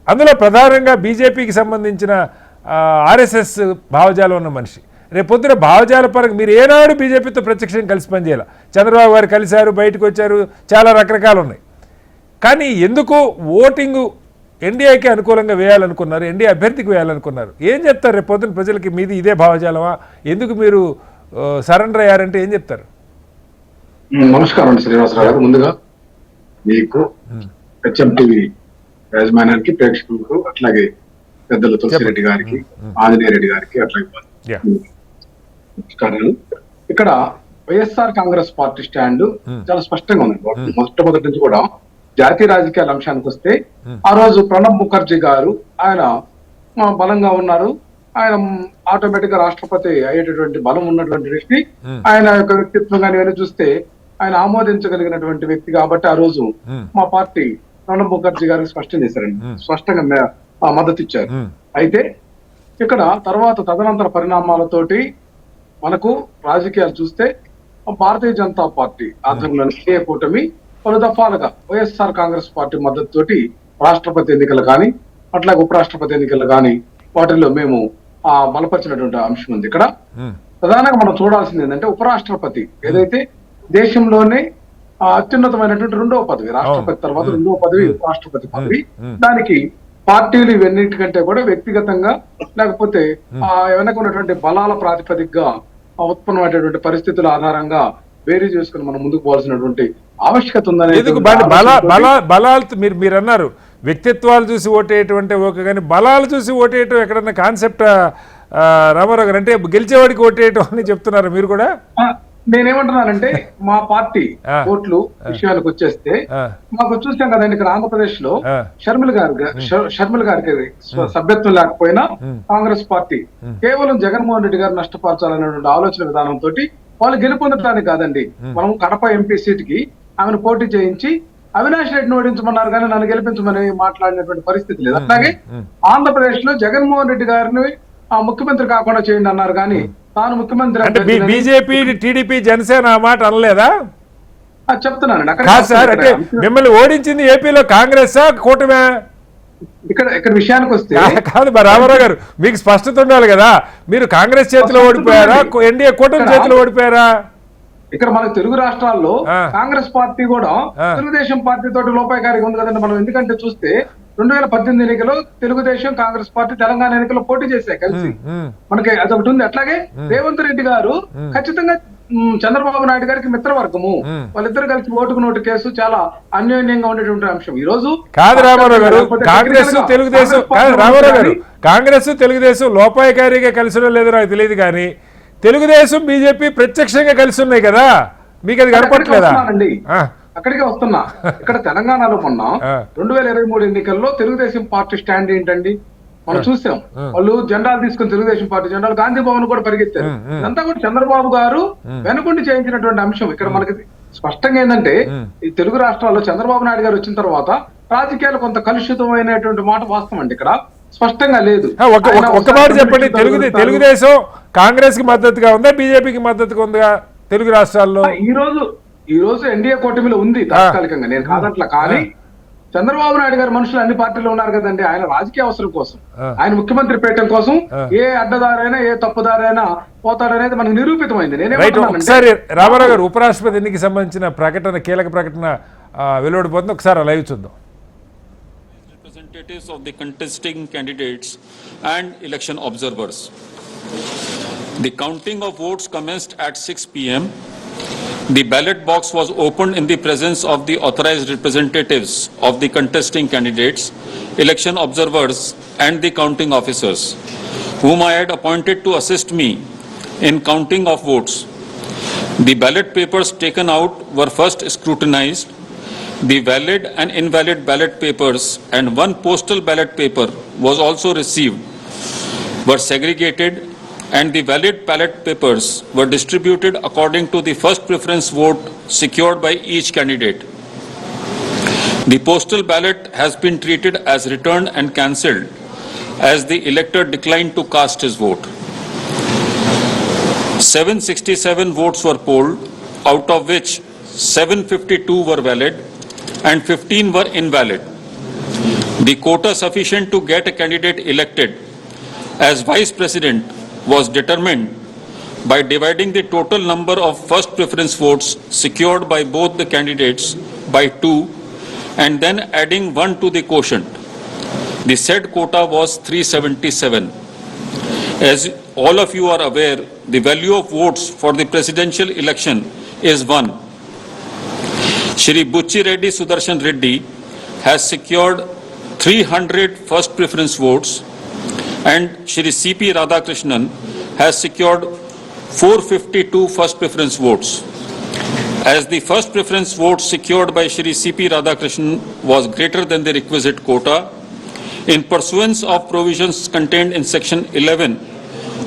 అందులో ప్రధానంగా బీజేపీకి సంబంధించిన ఆర్ఎస్ఎస్ భావజాలం ఉన్న మనిషి, రేపు పొద్దున భావజాల పరంగా మీరు ఏనాడు బీజేపీతో ప్రత్యక్షంగా కలిసి పనిచేయాలి. చంద్రబాబు గారు కలిశారు, బయటకు వచ్చారు, చాలా రకరకాలు ఉన్నాయి. కానీ ఎందుకు ఓటింగు ఎన్డీఏకి అనుకూలంగా వేయాలనుకున్నారు, ఎన్డీఏ అభ్యర్థికి వేయాలనుకున్నారు? ఏం చెప్తారు రేపు పొద్దున ప్రజలకి? మీది ఇదే భావజాలమా? ఎందుకు మీరు సరెండర్ అయ్యారంటే ఏం చెప్తారు? నమస్కారం అండి శ్రీనివాసరావు గారు. ముందుగా మీకు హెచ్ఎంటీవీ యాజమాన్యానికి, ప్రేక్షకులకు, అట్లాగే పెద్దలు తులసిరెడ్డి గారికి, ఆంజనేయ రెడ్డి గారికి, అట్లాగే నమస్కారాలు. ఇక్కడ వైఎస్ఆర్ కాంగ్రెస్ పార్టీ స్టాండ్ చాలా స్పష్టంగా ఉంది. మొట్టమొదటి నుంచి కూడా జాతీయ రాజకీయాల అంశానికి వస్తే, ఆ రోజు ప్రణబ్ ముఖర్జీ గారు ఆయన బలంగా ఉన్నారు, ఆయన ఆటోమేటిక్ గా రాష్ట్రపతి అయ్యేటటువంటి బలం ఉన్నటువంటి వ్యక్తి, ఆయన యొక్క వ్యక్తిత్వం కానీ ఇవన్నీ చూస్తే ఆయన ఆమోదించగలిగినటువంటి వ్యక్తి కాబట్టి ఆ రోజు మా పార్టీ ప్రణబ్ ముఖర్జీ గారికి స్పష్టం చేశారండి, స్పష్టంగా మద్దతు ఇచ్చారు. అయితే ఇక్కడ తర్వాత తదనంతర పరిణామాలతోటి మనకు రాజకీయాలు చూస్తే భారతీయ జనతా పార్టీ ఆధ్వర్యంలోని ఏ కూటమి పలు దఫాలుగా వైఎస్ఆర్ కాంగ్రెస్ పార్టీ మద్దతుతోటి రాష్ట్రపతి ఎన్నికలు కానీ, అట్లాగే ఉపరాష్ట్రపతి ఎన్నికలు కానీ వాటిల్లో మేము బలపరిచినటువంటి అంశం ఉంది. ఇక్కడ ప్రధానంగా మనం చూడాల్సింది ఏంటంటే, ఉపరాష్ట్రపతి ఏదైతే దేశంలోనే అత్యున్నతమైనటువంటి రెండవ పదవి, రాష్ట్రపతి తర్వాత రెండవ పదవి ఉపరాష్ట్రపతి పదవి. దానికి పార్టీలు ఇవన్నిటికంటే కూడా వ్యక్తిగతంగా లేకపోతే వెనక ఉన్నటువంటి బలాల ప్రాతిపదికగా ఉత్పన్నమైనటువంటి పరిస్థితుల ఆధారంగా వేరీ చేసుకుని మనం ముందుకు పోవాల్సినటువంటి ఆవశ్యకత ఉందని. బలాలు మీరు అన్నారు, వ్యక్తిత్వాలు చూసి ఓటేయటువంటి ఓకే, కానీ బలాలు చూసి ఓటేయటం ఎక్కడన్నా కాన్సెప్ట్ రామారావు గారు? అంటే గెలిచేవాడికి ఓటేయటం అని చెప్తున్నారు మీరు కూడా. నేనేమంటున్నానంటే, మా పార్టీ ఓట్లు విషయానికి వచ్చేస్తే మాకు చూసాం కదండి, ఇక్కడ ఆంధ్రప్రదేశ్ లో షర్మిల గారికి సభ్యత్వం లేకపోయినా కాంగ్రెస్ పార్టీ కేవలం జగన్మోహన్ రెడ్డి గారు నష్టపరచాలనేటువంటి ఆలోచన విధానంతో వాళ్ళు గెలుపొందడానికి కాదండి, మనం కడప ఎంపీ సీట్ కి ఆమెను పోటీ చేయించి అవినాష్ రెడ్డిని ఓడించమన్నారు కానీ నన్ను గెలిపించమని మాట్లాడినటువంటి పరిస్థితి లేదు. అట్లాగే ఆంధ్రప్రదేశ్ లో జగన్మోహన్ రెడ్డి గారిని ముఖ్యమంత్రి కాకుండా చేయండి అన్నారు కానీ తాను ముఖ్యమంత్రి. బీజేపీ, టీడీపీ, జనసేన ఆ మాట అనలేదా? చెప్తున్నానండి. అంటే మిమ్మల్ని ఓడించింది ఏపీలో కాంగ్రెస్ కూటమే? ఇక్కడ విషయానికి వస్తే కాదు రామారావు గారు, మీకు స్పష్టత ఉండాలి కదా. మీరు కాంగ్రెస్ చేతిలో ఓడిపోయారా, ఎన్డీఏ కూటమి చేతిలో ఓడిపోయారా? ఇక్కడ మనకు తెలుగు రాష్ట్రాల్లో కాంగ్రెస్ పార్టీ కూడా తెలుగుదేశం పార్టీ తోటి లోపాయకారిగా ఉంది కదండి. మనం ఎందుకంటే చూస్తే 2018 ఎన్నికలో తెలుగుదేశం కాంగ్రెస్ పార్టీ తెలంగాణ ఎన్నికల్లో పోటీ చేశాయి కలిసి, మనకి అదొకటి ఉంది. అట్లాగే రేవంత్ రెడ్డి గారు ఖచ్చితంగా చంద్రబాబు నాయుడు గారికి మిత్రవర్గము, వాళ్ళిద్దరు కలిసి ఓటుకు నోటు కేసు చాలా అన్యోన్యంగా ఉండేటువంటి అంశం. ఈ రోజు కాదు రామారావు గారు, కాంగ్రెస్ తెలుగుదేశం కాదు రామారావు గారు, కాంగ్రెస్ తెలుగుదేశం లోపాయకారిగా కలిసి లేదో నాకు తెలియదు కానీ తెలుగుదేశం బీజేపీ ప్రత్యక్షంగా కలిసి ఉన్నాయి కదా, మీకు అది కనపట్లేదా? అక్కడికే వస్తున్నా. ఇక్కడ తెలంగాణలో మొన్న 2023 ఎన్నికల్లో తెలుగుదేశం పార్టీ స్టాండ్ ఏంటండి మనం చూసాం. వాళ్ళు జెండాలు తీసుకుని తెలుగుదేశం పార్టీ జెండాలు గాంధీ భవన్ కూడా పరిగెత్తారు. ఇదంతా కూడా చంద్రబాబు గారు వెనుకుండి చేయించినటువంటి అంశం. ఇక్కడ మనకి స్పష్టంగా ఏంటంటే, ఈ తెలుగు రాష్ట్రాల్లో చంద్రబాబు నాయుడు గారు వచ్చిన తర్వాత రాజకీయాలు కొంత కలుషితమైనటువంటి మాట వాస్తవం అండి. ఇక్కడ స్పష్టంగా లేదు. ఒక మాట చెప్పండి, తెలుగుదేశం కాంగ్రెస్ కి మద్దతుగా ఉందా, బీజేపీకి మద్దతుగా ఉందా తెలుగు రాష్ట్రాల్లో? ఈ రోజు ఎన్డీఏ కూటమిలో ఉంది తాత్కాలికంగా, నేను కాదట్లా. కానీ చంద్రబాబు నాయుడు గారు మనుషులు అన్ని పార్టీలో ఉన్నారు కదండి. ఆయన రాజకీయ అవసరం కోసం, ఆ. ఆయన ముఖ్యమంత్రి పీఠం కోసం ఆ. ఏ అడ్డదారైనా ఏ తప్పుదారైనా పోతాడనేది మనకు నిరూపితమైంది. రైట్. నేనేమంటున్నానంటే ఒకసారి రామారావు గారు ఉపరాష్ట్రపతి ఎన్నికకి సంబంధించిన ప్రకటన, కీలక ప్రకటన వెలువడిపోతుంది, ఒకసారి లైవ్ చూద్దాం. Representatives of the contesting candidates and election observers. The counting of votes commenced at 6 p.m. The ballot box was opened in the presence of the authorized representatives of the contesting candidates, election observers, and the counting officers, whom I had appointed to assist me in counting of votes. The ballot papers taken out were first scrutinized. The valid and invalid ballot papers and one postal ballot paper was also received, were segregated, and the valid ballot papers were distributed according to the first preference vote secured by each candidate. The postal ballot has been treated as returned and cancelled as the elector declined to cast his vote. 767 votes were polled, out of which 752 were valid and 15 were invalid. The quota sufficient to get a candidate elected as vice president was determined by dividing the total number of first preference votes secured by both the candidates by 2 and then adding 1 to the quotient. The said quota was 377. As all of you are aware, the value of votes for the presidential election is 1. Shri Bucci Reddy Sudarshan Reddy has secured 300 first preference votes and Shri C.P. Radhakrishnan has secured 452 first preference votes. As the first preference vote secured by Shri C.P. Radhakrishnan was greater than the requisite quota, in pursuance of provisions contained in Section 11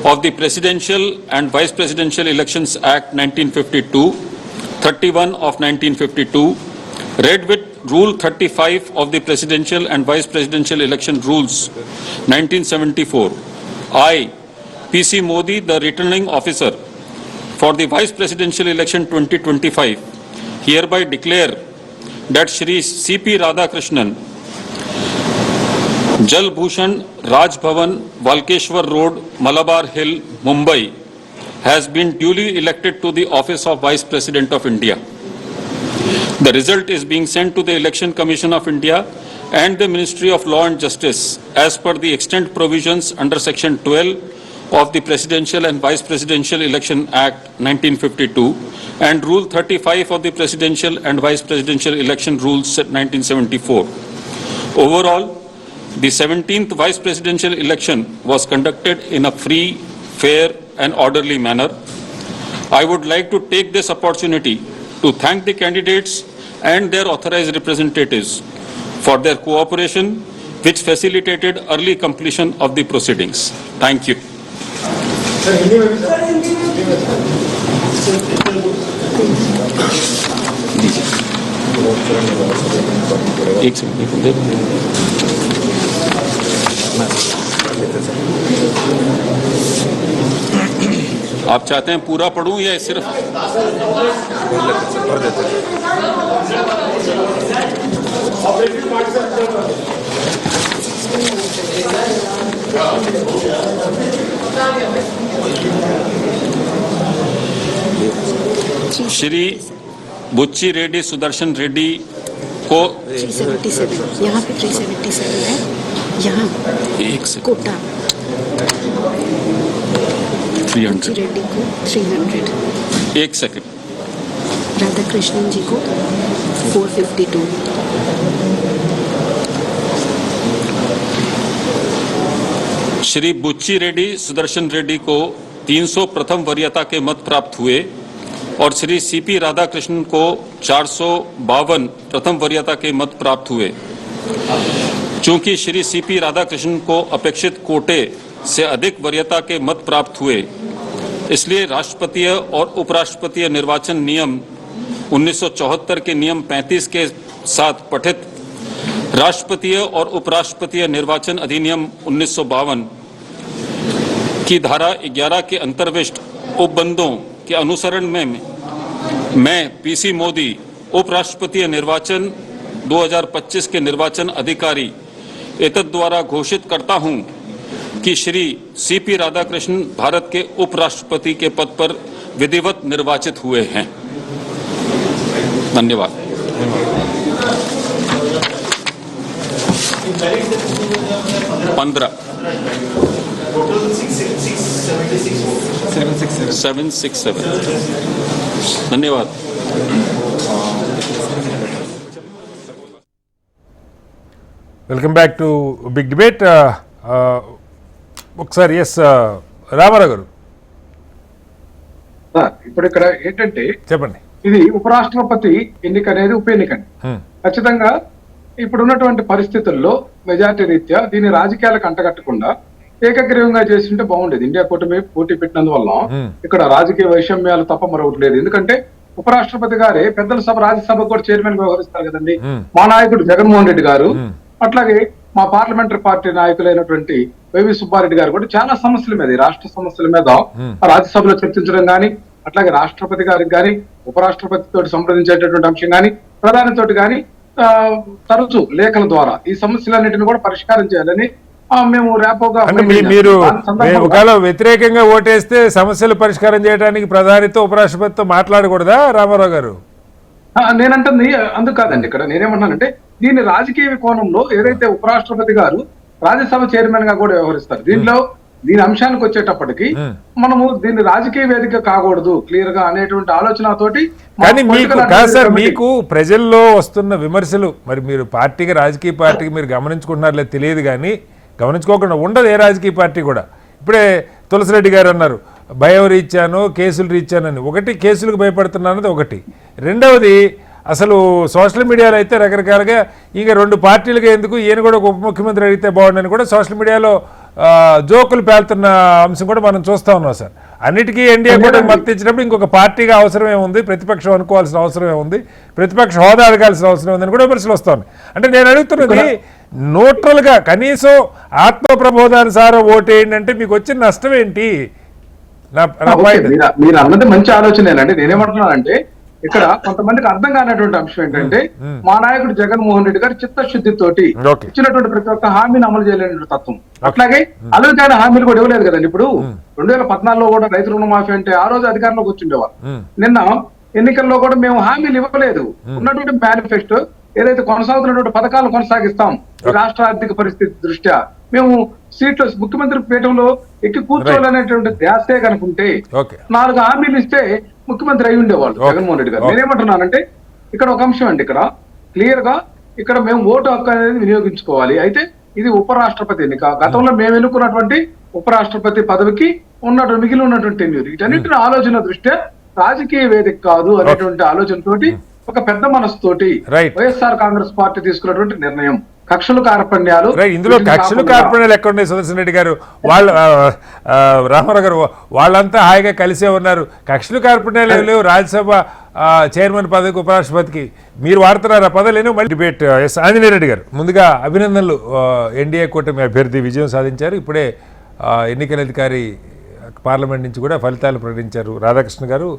of the Presidential and Vice Presidential Elections Act 1952, 31 of 1952, read with Rule 35 of the Presidential and Vice Presidential Election Rules 1974, I, P.C. Modi, the returning officer for the Vice Presidential Election 2025, hereby declare that Shri C.P. Radhakrishnan, Jal Bhushan, Raj Bhavan, Walkeshwar Road, Malabar Hill, Mumbai, has been duly elected to the office of Vice President of India. The result is being sent to the Election Commission of India and the Ministry of Law and Justice as per the extant provisions under Section 12 of the Presidential and Vice Presidential Election Act 1952 and Rule 35 of the Presidential and Vice Presidential Election Rules 1974. Overall, the 17th Vice Presidential election was conducted in a free, fair and orderly manner. I would like to take this opportunity to thank the candidates and their authorized representatives for their cooperation, which facilitated early completion of the proceedings. Thank you. एक second आप चाहते हैं पूरा पढ़ूं या सिर्फ श्री बुच्ची रेड्डी सुदर्शन रेड्डी को 377 यहाँ पे 377 है, यहाँ एक से कोटा 300 रेड्डी को 300, एक सेकंड राधा कृष्णन जी को 452, श्री बुच्ची रेड्डी सुदर्शन रेड्डी को 300 प्रथम वरीयता के मत प्राप्त हुए और श्री सीपी राधाकृष्णन को 452 प्रथम वरीयता के मत प्राप्त हुए। चूंकि श्री सीपी राधाकृष्णन को अपेक्षित कोटे से अधिक वरीयता के मत प्राप्त हुए, इसलिए राष्ट्रपतीय और उपराष्ट्रपतीय निर्वाचन नियम 1974 के नियम 35 के साथ पठित राष्ट्रपतीय और उपराष्ट्रपतीय निर्वाचन अधिनियम 1952 की धारा 11 के अंतर्विष्ट उपबंधों के अनुसरण में मैं पीसी मोदी उपराष्ट्रपतीय निर्वाचन 2025 के निर्वाचन अधिकारी एतद द्वारा घोषित करता हूं कि श्री सीपी राधाकृष्णन भारत के उपराष्ट्रपति के पद पर विधिवत निर्वाचित हुए हैं। धन्यवाद। Seven six seven. धन्यवाद। Welcome back to big debate. ఒకసారి ఎస్ రామారావు గారు సార్, ఇప్పుడు ఇక్కడ ఏంటంటే చెప్పండి. ఇది ఉపరాష్ట్రపతి ఎన్నిక అనేది ఉప ఎన్నిక అండి. ఖచ్చితంగా ఇప్పుడు ఉన్నటువంటి పరిస్థితుల్లో మెజార్టీ రీత్యా దీన్ని రాజకీయాలకు అంటగట్టకుండా ఏకగ్రీవంగా చేస్తుంటే బాగుండేది. ఇండియా కూటమి పోటీ పెట్టినందువల్ల ఇక్కడ రాజకీయ వైషమ్యాలు తప్ప మరొకటి లేదు. ఎందుకంటే ఉపరాష్ట్రపతి గారే పెద్దల సభ రాజ్యసభ కూడా చైర్మన్ గా వ్యవహరిస్తారు కదండి. మా నాయకుడు జగన్మోహన్ రెడ్డి గారు, అట్లాగే మా పార్లమెంటరీ పార్టీ నాయకులైనటువంటి వైవి సుబ్బారెడ్డి గారు కూడా చాలా సమస్యల మీద, ఈ రాష్ట్ర సమస్యల మీద రాజ్యసభలో చర్చించడం గాని, అట్లాగే రాష్ట్రపతి గారికి గాని, ఉపరాష్ట్రపతి తోటి సంప్రదించేటటువంటి అంశం గాని, ప్రధానితోటి గాని తరచూ లేఖల ద్వారా ఈ సమస్యలన్నింటినీ కూడా పరిష్కారం చేయాలని మేము రేపోగా మీరు ఒకవేళ వ్యతిరేకంగా ఓటేస్తే సమస్యలు పరిష్కారం చేయడానికి ప్రధానితో ఉపరాష్ట్రపతితో మాట్లాడకూడదా రామారావు గారు? నేనంటుంది అందుకు కాదండి. ఇక్కడ నేనేమంటున్నానంటే దీన్ని రాజకీయ కోణంలో ఏదైతే ఉపరాష్ట్రపతి గారు రాజ్యసభ చైర్మన్ గా కూడా వ్యవహరిస్తారు, దీని అంశానికి వచ్చేటప్పటికి మనము దీన్ని రాజకీయ వేదిక కాకూడదు క్లియర్ గా అనేటువంటి ఆలోచనతోటి. కానీ మీకు ప్రజల్లో వస్తున్న విమర్శలు, మరి మీరు పార్టీకి రాజకీయ పార్టీకి మీరు గమనించుకుంటున్నారో తెలియదు, కానీ గమనించుకోకుండా ఉండదు ఏ రాజకీయ పార్టీ కూడా. ఇప్పుడే తులసిరెడ్డి గారు అన్నారు భయం రీత్యాను కేసులు రీత్యానని. ఒకటి కేసులకు భయపడుతున్నది ఒకటి, రెండవది అసలు సోషల్ మీడియాలో అయితే రకరకాలుగా ఇంకా 2 పార్టీలుగా ఎందుకు, ఈయన కూడా ఉప ముఖ్యమంత్రి అడిగితే బాగుండని కూడా సోషల్ మీడియాలో జోకులు పేలుతున్న అంశం కూడా మనం చూస్తూ ఉన్నాం సార్. అన్నిటికీ ఎన్డీఏ కూడా మద్దతు ఇచ్చినప్పుడు ఇంకొక పార్టీగా అవసరం ఏముంది, ప్రతిపక్షం అనుకోవాల్సిన అవసరం ఏముంది, ప్రతిపక్ష హోదా అడగాల్సిన అవసరం ఉందని కూడా విమర్శలు వస్తుంది. అంటే నేను అడుగుతున్నది న్యూట్రల్గా కనీసం ఆత్మ ప్రబోధానుసారం ఓటేయండి అంటే మీకు వచ్చిన నష్టం ఏంటి? మీరు అన్నది మంచి ఆలోచనేనండి. నేనేమంటున్నానంటే ఇక్కడ కొంతమందికి అర్థం కానటువంటి అంశం ఏంటంటే మా నాయకుడు జగన్మోహన్ రెడ్డి గారు చిత్తశుద్ధితోటి ఇచ్చినటువంటి ప్రతి ఒక్క హామీని అమలు చేయలేని తత్వం, అట్లాగే అలవికైన హామీలు కూడా ఇవ్వలేదు కదండి. ఇప్పుడు 2014లో కూడా రైతు రుణమాఫీ అంటే ఆ రోజు అధికారంలోకి వచ్చిండేవారు. నిన్న ఎన్నికల్లో కూడా మేము హామీలు ఇవ్వలేదు. ఉన్నటువంటి మేనిఫెస్టో ఏదైతే కొనసాగుతున్నటువంటి పథకాలను కొనసాగిస్తాం, రాష్ట్ర ఆర్థిక పరిస్థితి దృష్ట్యా మేము సీట్లు ముఖ్యమంత్రి పీఠంలో ఎక్కి కూర్చోవాలనేటువంటి ధ్యాసే కనుకుంటే 4 హామీలు ఇస్తే ముఖ్యమంత్రి అయి ఉండేవాళ్ళు జగన్మోహన్ రెడ్డి గారు. నేనేమంటున్నానంటే ఇక్కడ ఒక అంశం అండి, ఇక్కడ క్లియర్ గా ఇక్కడ మేము ఓటు హక్కు అనేది వినియోగించుకోవాలి. అయితే ఇది ఉపరాష్ట్రపతి ఎన్నిక. గతంలో మేము ఎన్నుకున్నటువంటి ఉపరాష్ట్రపతి పదవికి మిగిలి ఉన్నటువంటి టెన్యూర్, వీటన్నింటిని ఆలోచన దృష్ట్యా రాజకీయ వేదిక కాదు అనేటువంటి ఆలోచనతోటి ఒక పెద్ద మనసుతోటి వైఎస్ఆర్ కాంగ్రెస్ పార్టీ తీసుకున్నటువంటి నిర్ణయం. కక్షలు కార్పణ్యాలు, ఇందులో కక్షలు కార్పణ్యాలు ఎక్కడ ఉన్నాయి సుదర్శన్ రెడ్డి గారు? వాళ్ళు రామారావు గారు వాళ్ళంతా హాయిగా కలిసే ఉన్నారు. కక్షలు కార్పణ్యాలు ఏమి లేవు. రాజ్యసభ చైర్మన్ పదవికి ఉపరాష్ట్రపతికి మీరు వాడుతున్నారు ఆ పదవులేను. మళ్ళీ డిబేట్. ఎస్ ఆంజనేయ రెడ్డి గారు, ముందుగా అభినందనలు. ఎన్డీఏ కూటమి అభ్యర్థి విజయం సాధించారు. ఇప్పుడే ఎన్నికల అధికారి పార్లమెంట్ నుంచి కూడా ఫలితాలు ప్రకటించారు. రాధాకృష్ణ గారు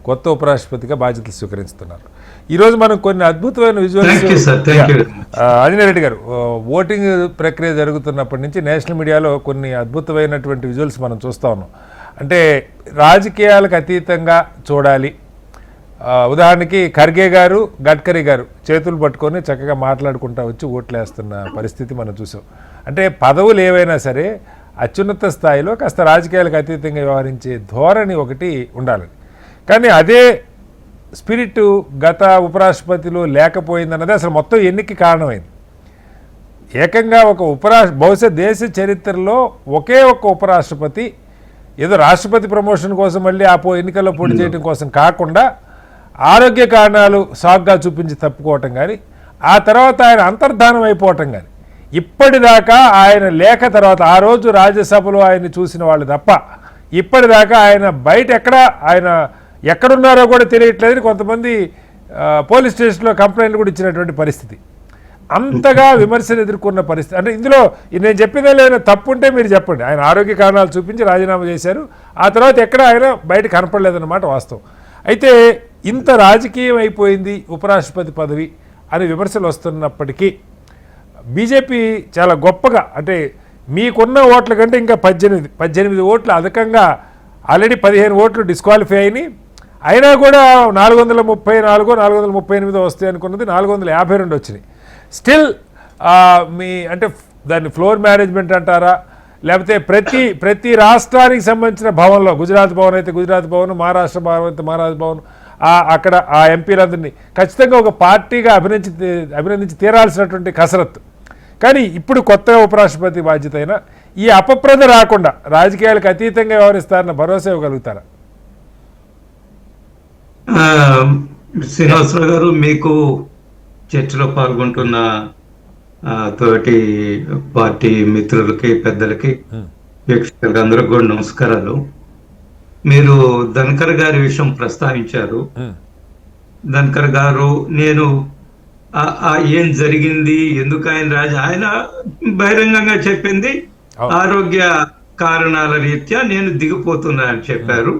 కొత్త ఉపరాష్ట్రపతిగా బాధ్యతలు స్వీకరిస్తున్నారు. ఈరోజు మనం కొన్ని అద్భుతమైన విజువల్స్, ఆంజనేయ రెడ్డి గారు, ఓటింగ్ ప్రక్రియ జరుగుతున్నప్పటి నుంచి నేషనల్ మీడియాలో కొన్ని అద్భుతమైనటువంటి విజువల్స్ మనం చూస్తూ ఉన్నాం. అంటే రాజకీయాలకు అతీతంగా చూడాలి. ఉదాహరణకి ఖర్గే గారు, గడ్కరీ గారు చేతులు పట్టుకొని చక్కగా మాట్లాడుకుంటూ వచ్చి ఓట్లు వేస్తున్న పరిస్థితి మనం చూసాం. అంటే పదవులు ఏవైనా సరే అత్యున్నత స్థాయిలో కాస్త రాజకీయాలకు అతీతంగా వ్యవహరించే ధోరణి ఒకటి ఉండాలని. కానీ అదే స్పిరిట్ గత ఉపరాష్ట్రపతిలో లేకపోయిందన్నది అసలు మొత్తం ఎన్నికకి కారణమైంది. ఏకంగా ఒక బహుశా దేశ చరిత్రలో ఒకే ఒక్క ఉపరాష్ట్రపతి ఏదో రాష్ట్రపతి ప్రమోషన్ కోసం మళ్ళీ ఆ ఎన్నికల్లో పోటీ చేయడం కోసం కాకుండా ఆరోగ్య కారణాలు సాగ్గా చూపించి తప్పుకోవటం కానీ, ఆ తర్వాత ఆయన అంతర్ధానం అయిపోవటం కానీ, ఇప్పటిదాకా ఆయన లేఖ తర్వాత ఆ రోజు రాజ్యసభలో ఆయన చూసిన వాళ్ళు తప్ప ఇప్పటిదాకా ఆయన బయట ఆయన ఎక్కడున్నారో కూడా తెలియట్లేదని కొంతమంది పోలీస్ స్టేషన్లో కంప్లైంట్లు కూడా ఇచ్చినటువంటి పరిస్థితి. అంతగా విమర్శలు ఎదుర్కొన్న పరిస్థితి. అంటే ఇందులో నేను చెప్పేదే లేని తప్పు ఉంటే మీరు చెప్పండి. ఆయన ఆరోగ్య కారణాలు చూపించి రాజీనామా చేశారు. ఆ తర్వాత ఎక్కడ ఆయన బయట కనపడలేదన్నమాట వాస్తవం. అయితే ఇంత రాజకీయం అయిపోయింది ఉపరాష్ట్రపతి పదవి అని విమర్శలు వస్తున్నప్పటికీ బీజేపీ చాలా గొప్పగా అంటే మీకున్న ఓట్ల కంటే ఇంకా 18 ఓట్లు అధికంగా ఆల్రెడీ 15 ఓట్లు డిస్క్వాలిఫై అయినాయి. అయినా కూడా 434 438 వస్తాయి అనుకున్నది 452 వచ్చినాయి. స్టిల్ మీ అంటే దాన్ని ఫ్లోర్ మేనేజ్మెంట్ అంటారా, లేకపోతే ప్రతి రాష్ట్రానికి సంబంధించిన భవన్లో గుజరాత్ భవన్ అయితే గుజరాత్ భవన్, మహారాష్ట్ర భవన్ అయితే మహారాష్ట్ర భవన్, అక్కడ ఆ ఎంపీలందరినీ ఖచ్చితంగా ఒక పార్టీగా అభినందించి తీరాల్సినటువంటి కసరత్తు. కానీ ఇప్పుడు కొత్తగా ఉపరాష్ట్రపతి బాధ్యత అయినా ఈ అపప్రద రాకుండా రాజకీయాలకు అతీతంగా వ్యవహరిస్తారన్న భరోసా ఇవ్వగలుగుతారా? శ్రీనివాసరావు గారు, మీకు చర్చలో పాల్గొంటున్న తోటి పార్టీ మిత్రులకి, పెద్దలకి, వీక్షకులకి అందరికి కూడా నమస్కారాలు. మీరు ధన్కర్ గారి విషయం ప్రస్తావించారు. ధన్కర్ గారు, నేను ఏం జరిగింది, ఎందుకు ఆయన బహిరంగంగా చెప్పింది ఆరోగ్య కారణాల రీత్యా నేను దిగిపోతున్నా అని చెప్పారు.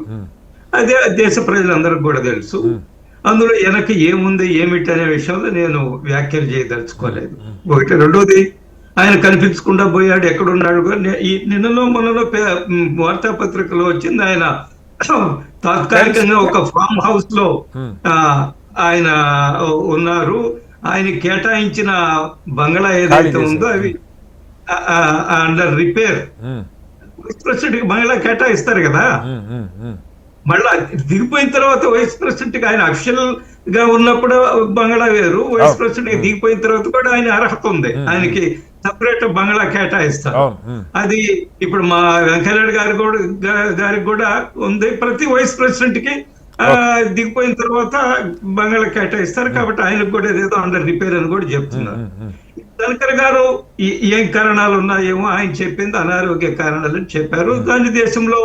అదే దేశ ప్రజలందరికీ కూడా తెలుసు. అందులో వెనక ఏముంది ఏమిటి అనే విషయంలో నేను వ్యాఖ్యలు చేయదలుచుకోలేదు. ఒకటి. రెండోది, ఆయన కనిపించకుండా పోయాడు, ఎక్కడున్నాడు ఈ నిన్నలో మనలో వార్తాపత్రికలో వచ్చింది. ఆయన తాత్కాలికంగా ఒక ఫామ్ హౌస్ లో ఆయన ఉన్నారు. ఆయన కేటాయించిన బంగ్లా ఏదైతే ఉందో అవి అండర్ రిపేర్. వైస్ ప్రెసిడెంట్ కి బంగ్లా కేటాయిస్తారు కదా, మళ్ళా దిగిపోయిన తర్వాత వైస్ ప్రెసిడెంట్ కి ఆయన అఫిషియల్ గా ఉన్నప్పుడు బంగ్లా వేరు, వైస్ ప్రెసిడెంట్ కి దిగిపోయిన తర్వాత కూడా ఆయన అర్హత ఉంది, ఆయనకి సపరేట్ బంగ్లా కేటాయిస్తారు. అది ఇప్పుడు మా వెంకయ్యనాయుడు గారికి కూడా ఉంది. ప్రతి వైస్ ప్రెసిడెంట్ కి దిగిపోయిన తర్వాత బంగ్లా కేటాయిస్తారు. కాబట్టి ఆయనకు కూడా ఏదో అండర్ రిపేర్ అని కూడా చెప్తున్నారు. ధన్కర్ గారు ఏం కారణాలు ఉన్నాయేమో ఆయన చెప్పింది అనారోగ్య కారణాలు అని చెప్పారు. దాని దేశంలో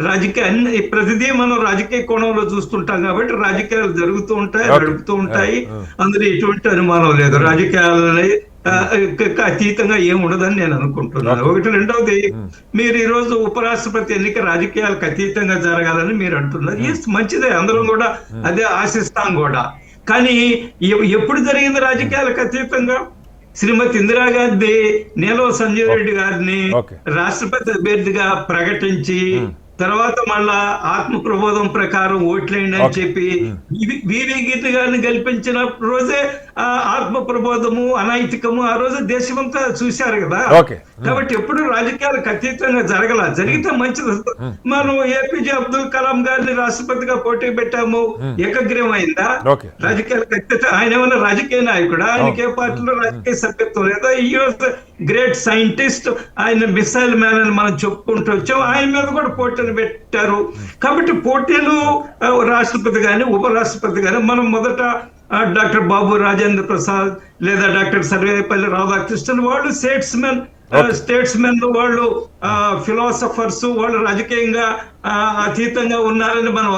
రాజకీయ ప్రతిదీ మనం రాజకీయ కోణంలో చూస్తుంటాం కాబట్టి రాజకీయాలు జరుగుతూ ఉంటాయి, నడుపుతూ ఉంటాయి. అందులో ఎటువంటి అనుమానం లేదు. రాజకీయాలని అతీతంగా ఏముండదని నేను అనుకుంటున్నాను. ఒకటి. రెండవది, మీరు ఈ రోజు ఉపరాష్ట్రపతి ఎన్నిక రాజకీయాలకు అతీతంగా జరగాలని మీరు అంటున్నారు. మంచిదే, అందరం కూడా అదే ఆశిస్తాం కూడా. కానీ ఎప్పుడు జరిగింది రాజకీయాలకు అతీతంగా? శ్రీమతి ఇందిరాగాంధీ నీలం సంజయ్ రెడ్డి గారిని రాష్ట్రపతి అభ్యర్థిగా ప్రకటించి తర్వాత మళ్ళా ఆత్మ ప్రబోధం ప్రకారం ఓట్లేండి అని చెప్పి వివి గిరి గారిని గెలిపించిన రోజే ఆత్మ ప్రబోధము, అనైతికము ఆ రోజు దేశమంతా చూశారు కదా. కాబట్టి ఎప్పుడు రాజకీయాలకు అతీతంగా జరిగితే మంచిది. మనం ఏపీజే అబ్దుల్ కలాం గారిని రాష్ట్రపతిగా పోటీ పెట్టాము, ఏకగ్రీవం అయిందా? రాజకీయాలకు అతీత ఆయన ఏమైనా రాజకీయ నాయకుడా? ఆయనకి ఏ పార్టీలో రాజకీయ సభ్యత్వం లేదా? యూఎస్ గ్రేట్ సైంటిస్ట్, ఆయన మిసైల్ మ్యాన్ అని మనం చెప్పుకుంటూ వచ్చాం. ఆయన మీద కూడా పోటీలు పెట్టారు. కాబట్టి పోటీలు రాష్ట్రపతి గాని ఉపరాష్ట్రపతి గాని మనం మొదట డాక్టర్ బాబు రాజేంద్ర ప్రసాద్ లేదా డాక్టర్ సర్వేపల్లి రాధాకృష్ణన్ వాళ్ళు స్టేట్స్మెన్ వాళ్ళు ఫిలాసఫర్స్, వాళ్ళు రాజకీయంగా అతీతంగా ఉన్నారని మనం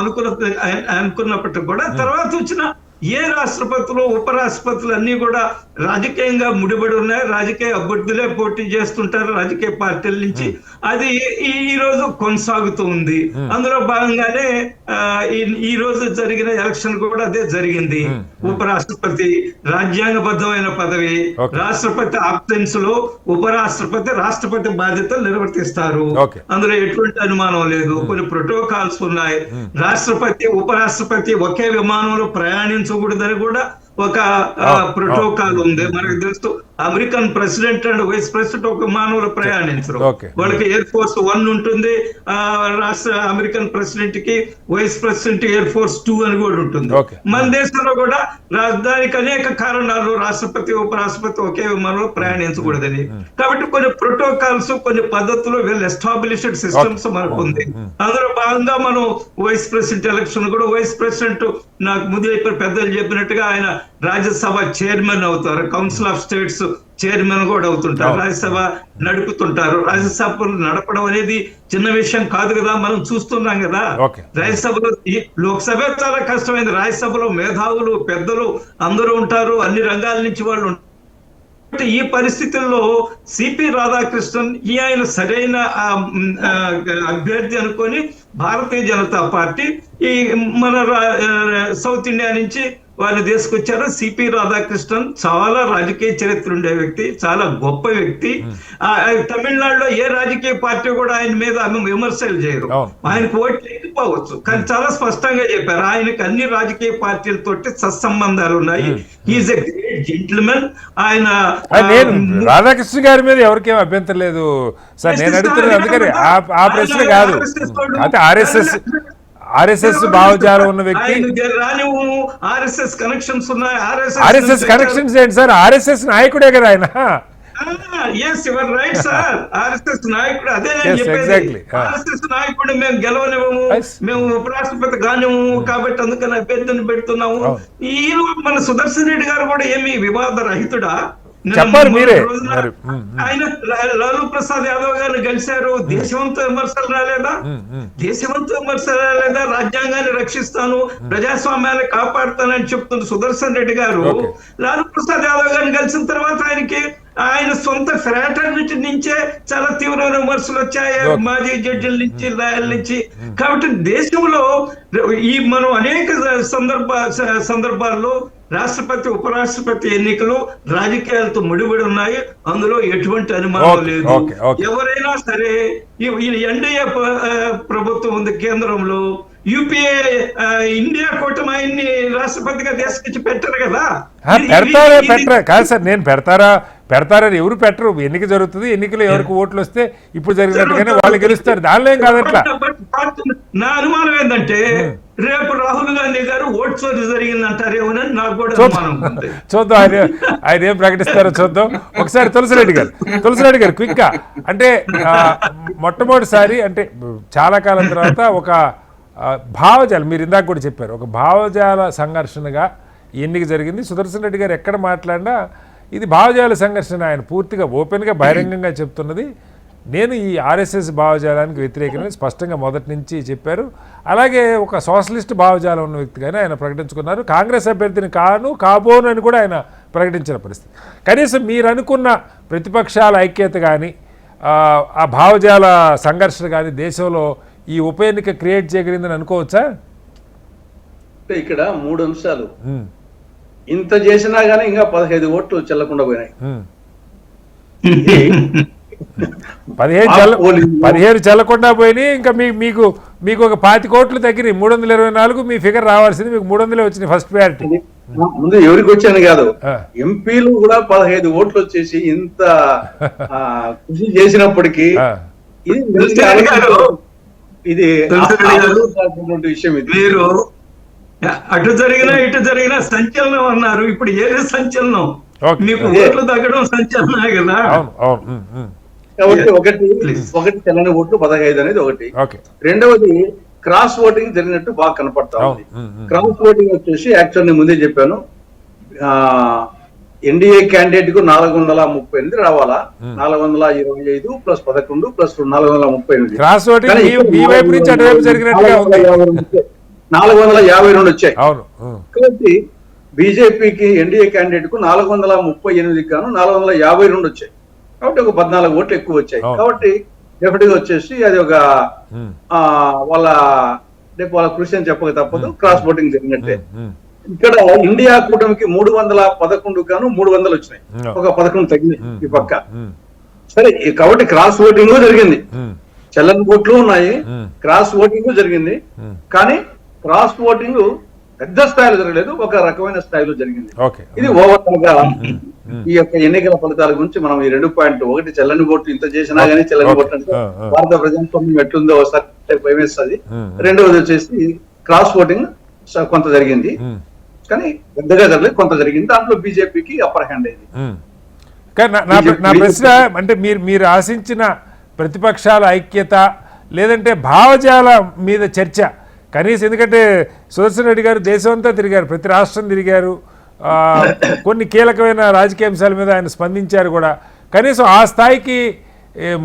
అనుకున్నప్పటికీ కూడా తర్వాత వచ్చిన ఏ రాష్ట్రపతులు ఉపరాష్ట్రపతులు అన్ని కూడా రాజకీయంగా ముడిపడి ఉన్నాయి. రాజకీయ అభ్యర్థులే పోటీ చేస్తుంటారు రాజకీయ పార్టీల నుంచి. అది ఈ రోజు కొనసాగుతూ ఉంది. అందులో భాగంగానే ఈ రోజు జరిగిన ఎలక్షన్ కూడా అదే జరిగింది. ఉపరాష్ట్రపతి రాజ్యాంగబద్ధమైన పదవి, రాష్ట్రపతి ఆబ్సెన్స్ లో ఉపరాష్ట్రపతి రాష్ట్రపతి బాధ్యతలు నిర్వర్తిస్తారు. అందులో ఎటువంటి అనుమానం లేదు. కొన్ని ప్రోటోకాల్స్ ఉన్నాయి. రాష్ట్రపతి ఉపరాష్ట్రపతి ఒకే విమానంలో ప్రయాణించకూడదని కూడా ఒక ప్రోటోకాల్ ఉంది. మనకు తెలుసు American president and vice president ఒక విమానంలో ప్రయాణించరు. వాళ్ళకి ఎయిర్ ఫోర్స్ 1 ఉంటుంది. రాష్ట్ర అమెరికన్ ప్రెసిడెంట్ కి వైస్ ప్రెసిడెంట్ ఎయిర్ ఫోర్స్ 2 అని కూడా ఉంటుంది. మన దేశంలో కూడా దానికి అనేక కారణాలు, రాష్ట్రపతి ఉపరాష్ట్రపతి ఒకే విమానంలో ప్రయాణించకూడదని. కాబట్టి కొన్ని ప్రోటోకాల్స్, కొన్ని పద్ధతులు, వెల్ ఎస్టాబ్లిష్డ్ సిస్టమ్స్ మనకు ఉంది. అందులో భాగంగా మనం వైస్ ప్రెసిడెంట్ ఎలక్షన్ కూడా వైస్ ప్రెసిడెంట్ నాకు ముందు పెద్దలు చెప్పినట్టుగా ఆయన రాజ్యసభ చైర్మన్ అవుతారు, కౌన్సిల్ ఆఫ్ స్టేట్స్ చైర్మన్ కూడా అవుతుంటారు, రాజ్యసభ నడుపుతుంటారు. రాజ్యసభ నడపడం అనేది చిన్న విషయం కాదు కదా, మనం చూస్తున్నాం కదా. రాజ్యసభలో లోక్సభ చాలా కష్టమైంది. రాజ్యసభలో మేధావులు, పెద్దలు అందరూ ఉంటారు, అన్ని రంగాల నుంచి వాళ్ళు. ఈ పరిస్థితుల్లో సిపి రాధాకృష్ణన్ ఆయన సరైన అభ్యర్థి అనుకొని భారతీయ జనతా పార్టీ ఈ మన సౌత్ ఇండియా నుంచి వాళ్ళు తీసుకొచ్చారు. సిపి రాధాకృష్ణన్ చాలా రాజకీయ చరిత్ర ఉండే వ్యక్తి, చాలా గొప్ప వ్యక్తి. తమిళనాడులో ఏ రాజకీయ పార్టీ కూడా ఆయన మీద విమర్శలు చేయరు. ఆయనకు ఓట్లు ఎక్కిపోవచ్చు, కానీ చాలా స్పష్టంగా చెప్పారు ఆయనకు అన్ని రాజకీయ పార్టీలతోటి సత్సంబంధాలు ఉన్నాయి. He is a great gentlemen. ఆయన రాధాకృష్ణ గారి మీద ఎవరికేం అభ్యంతరం లేదు సార్, నేను అడుగుతున్నాను అందుకని ఆ ప్రశ్న కాదు. అయితే ఆర్ఎస్ఎస్ భావజాలం ఉన్న వ్యక్తి, ఆర్ఎస్ఎస్ కనెక్షన్స్ ఉన్నాయి. ఆర్ఎస్ఎస్ కనెక్షన్స్ ఏంటి సార్, ఆర్ఎస్ఎస్ నాయకుడే కదా ఆయన. ఆర్ఎస్ఎస్ నాయకుడు, అదే నేను చెప్పేది. ఆర్ఎస్ఎస్ నాయకుడు మేము గెలవనివ్వము, మేము ఉపరాష్ట్రపతి కానివ్వము, కాబట్టి అందుకని అభ్యర్థిని పెడుతున్నాము. ఈ మన సుదర్శన్ రెడ్డి గారు కూడా ఏమి వివాద రహితుడా? చెప్పారు మీరే. ఆయన లాలూ ప్రసాద్ యాదవ్ గారిని కలిశారు. దేశవంత విమర్శలు రాలేదా? దేశవంత విమర్శలు రాలేదా? రాజ్యాంగాన్ని రక్షిస్తాను, ప్రజాస్వామ్యాన్ని కాపాడుతానని చెప్తున్న సుదర్శన్ రెడ్డి గారు లాలూ ప్రసాద్ యాదవ్ గారిని కలిసిన తర్వాత ఆయన సొంత ఫ్రాటర్నిటీ నుంచే చాలా తీవ్రమైన విమర్శలు వచ్చాయి, మాజీ జడ్జిల నుంచి, లాయర్ల నుంచి. కాబట్టి దేశంలో మనం అనేక సందర్భాల్లో రాష్ట్రపతి ఉపరాష్ట్రపతి ఎన్నికలు రాజకీయాలతో ముడిపడి ఉన్నాయి, అందులో ఎటువంటి అనుమానం లేదు. ఎవరైనా సరే ఎన్డీఏ ప్రభుత్వం ఉంది కేంద్రంలో, యూపీఏ ఇండియా కూటమి ఆయన్ని రాష్ట్రపతిగా తీసుకొచ్చి పెట్టరు కదా. పెట్టరా కాదు సార్, నేను పెడతారని ఎవరు పెట్టరు. ఎన్నిక జరుగుతుంది, ఎన్నికలు ఎవరికి ఓట్లు వస్తే ఇప్పుడు జరిగినట్టుగానే వాళ్ళు గెలుస్తారు, దానిలో ఏం కాదట్లా. నా అనుమానం ఏంటంటే రేపు రాహుల్ గాంధీ గారు ఓట్ చోరీ జరిగిందంటారేమోనని నాకు కూడా చూద్దాం, ఆయన ఏం ప్రకటిస్తారో చూద్దాం. ఒకసారి తులసిరెడ్డి గారు క్విక్ గా, అంటే మొట్టమొదటిసారి అంటే చాలా కాలం తర్వాత ఒక భావజాలం, మీరు ఇందాక కూడా చెప్పారు, ఒక భావజాల సంఘర్షణగా ఎన్నిక జరిగింది. సుదర్శన్ రెడ్డి గారు ఎక్కడ మాట్లాడినా ఇది భావజాల సంఘర్షణ, ఆయన పూర్తిగా ఓపెన్గా బహిరంగంగా చెప్తున్నది. నేను ఈ ఆర్ఎస్ఎస్ భావజాలానికి వ్యతిరేకమని స్పష్టంగా మొదటి నుంచి చెప్పారు. అలాగే ఒక సోషలిస్ట్ భావజాలం ఉన్న వ్యక్తిగానే ఆయన ప్రకటించుకున్నారు. కాంగ్రెస్ అభ్యర్థిని కాబోను అని కూడా ఆయన ప్రకటించిన పరిస్థితి. కనీసం మీరు అనుకున్న ప్రతిపక్షాల ఐక్యత కానీ ఆ భావజాల సంఘర్షణ కానీ దేశంలో ఈ ఉప ఎన్నిక క్రియేట్ చేయగలిగిందని అనుకోవచ్చా? ఇక్కడ 3 అంశాలు. ఇంత చేసినా గానీ ఇంకా 15 ఓట్లు చెల్లకుండా పోయినాయి. 15 చెల్లకుండా పోయినాయి. ఇంకా మీకు ఒక 20 కోట్లు తగ్గినాయి. 324 మీ ఫిగర్ రావాల్సింది, మీకు 300 వచ్చినాయి ఫస్ట్ ప్రయారిటీ. ముందు ఎవరికి వచ్చాను కాదు, ఎంపీలు కూడా 15 ఓట్లు వచ్చేసి ఇంత కృషి చేసినప్పటికీ ఇది విషయం. ఇది మీరు అటు జరిగినా ఇటు జరిగినా సంచలనం అన్నారు. ఇప్పుడు ఏది సంచలనం? మీకు ఓట్లు తగ్గడం సంచలనమే కదా. కాబట్టి ఒకటి చెల్లని ఓట్లు 15 అనేది ఒకటి. రెండవది క్రాస్ ఓటింగ్ జరిగినట్టు బాగా కనపడతా ఉంది. క్రాస్ ఓటింగ్ వచ్చేసి యాక్చువల్ నేను ముందే చెప్పాను, ఎన్డీఏ క్యాండిడేట్ కు 438 రావాలా, 425 ప్లస్ 11 ప్లస్ 438. 452 వచ్చాయి. కాబట్టి బీజేపీకి ఎన్డీఏ క్యాండిడేట్ కు 438 గాను 452 వచ్చాయి. కాబట్టి ఒక 14 ఓట్లు ఎక్కువ వచ్చాయి. కాబట్టి డెఫినెట్ గా వచ్చేసి అది ఒక వాళ్ళ కృషి అని చెప్పక తప్పదు, క్రాస్ ఓటింగ్ జరిగినట్టే. ఇక్కడ ఇండియా కూటమికి 311 గాను 300 వచ్చినాయి, ఒక 11 తగ్గినాయి ఈ పక్క. సరే, కాబట్టి క్రాస్ ఓటింగ్ జరిగింది, చెల్లని ఓట్లు ఉన్నాయి, క్రాస్ ఓటింగ్ జరిగింది. కానీ క్రాస్ ఓటింగ్ పెద్ద స్థాయిలో జరగలేదు, ఒక రకమైన స్థాయిలో జరిగింది. ఇది ఓవరాల్ గా ఈ యొక్క ఎన్నికల ఫలితాల గురించి మనం ఈ 2.1 చెల్లని ఓట్లు ఇంత చేసినా గానీ చెల్లని ఓట్లు అంటే భారత ప్రజాస్వామ్యం ఎట్లుందో ఒకసారి భయమేస్తుంది. రెండవది వచ్చేసి క్రాస్ ఓటింగ్ కొంత జరిగింది, కానీ పెద్దగా జరగలేదు, కొంత జరిగింది. దాంట్లో బీజేపీకి అప్పర్ హ్యాండ్ అయింది. నా ప్రశ్న అంటే మీరు ఆశించిన ప్రతిపక్షాల ఐక్యత లేదంటే భావజాల మీద చర్చ కనీసం, ఎందుకంటే సుదర్శన్ రెడ్డి గారు దేశం అంతా తిరిగారు, ప్రతి రాష్ట్రం తిరిగారు, కొన్ని కీలకమైన రాజకీయ అంశాల మీద ఆయన స్పందించారు కూడా. కనీసం ఆ స్థాయికి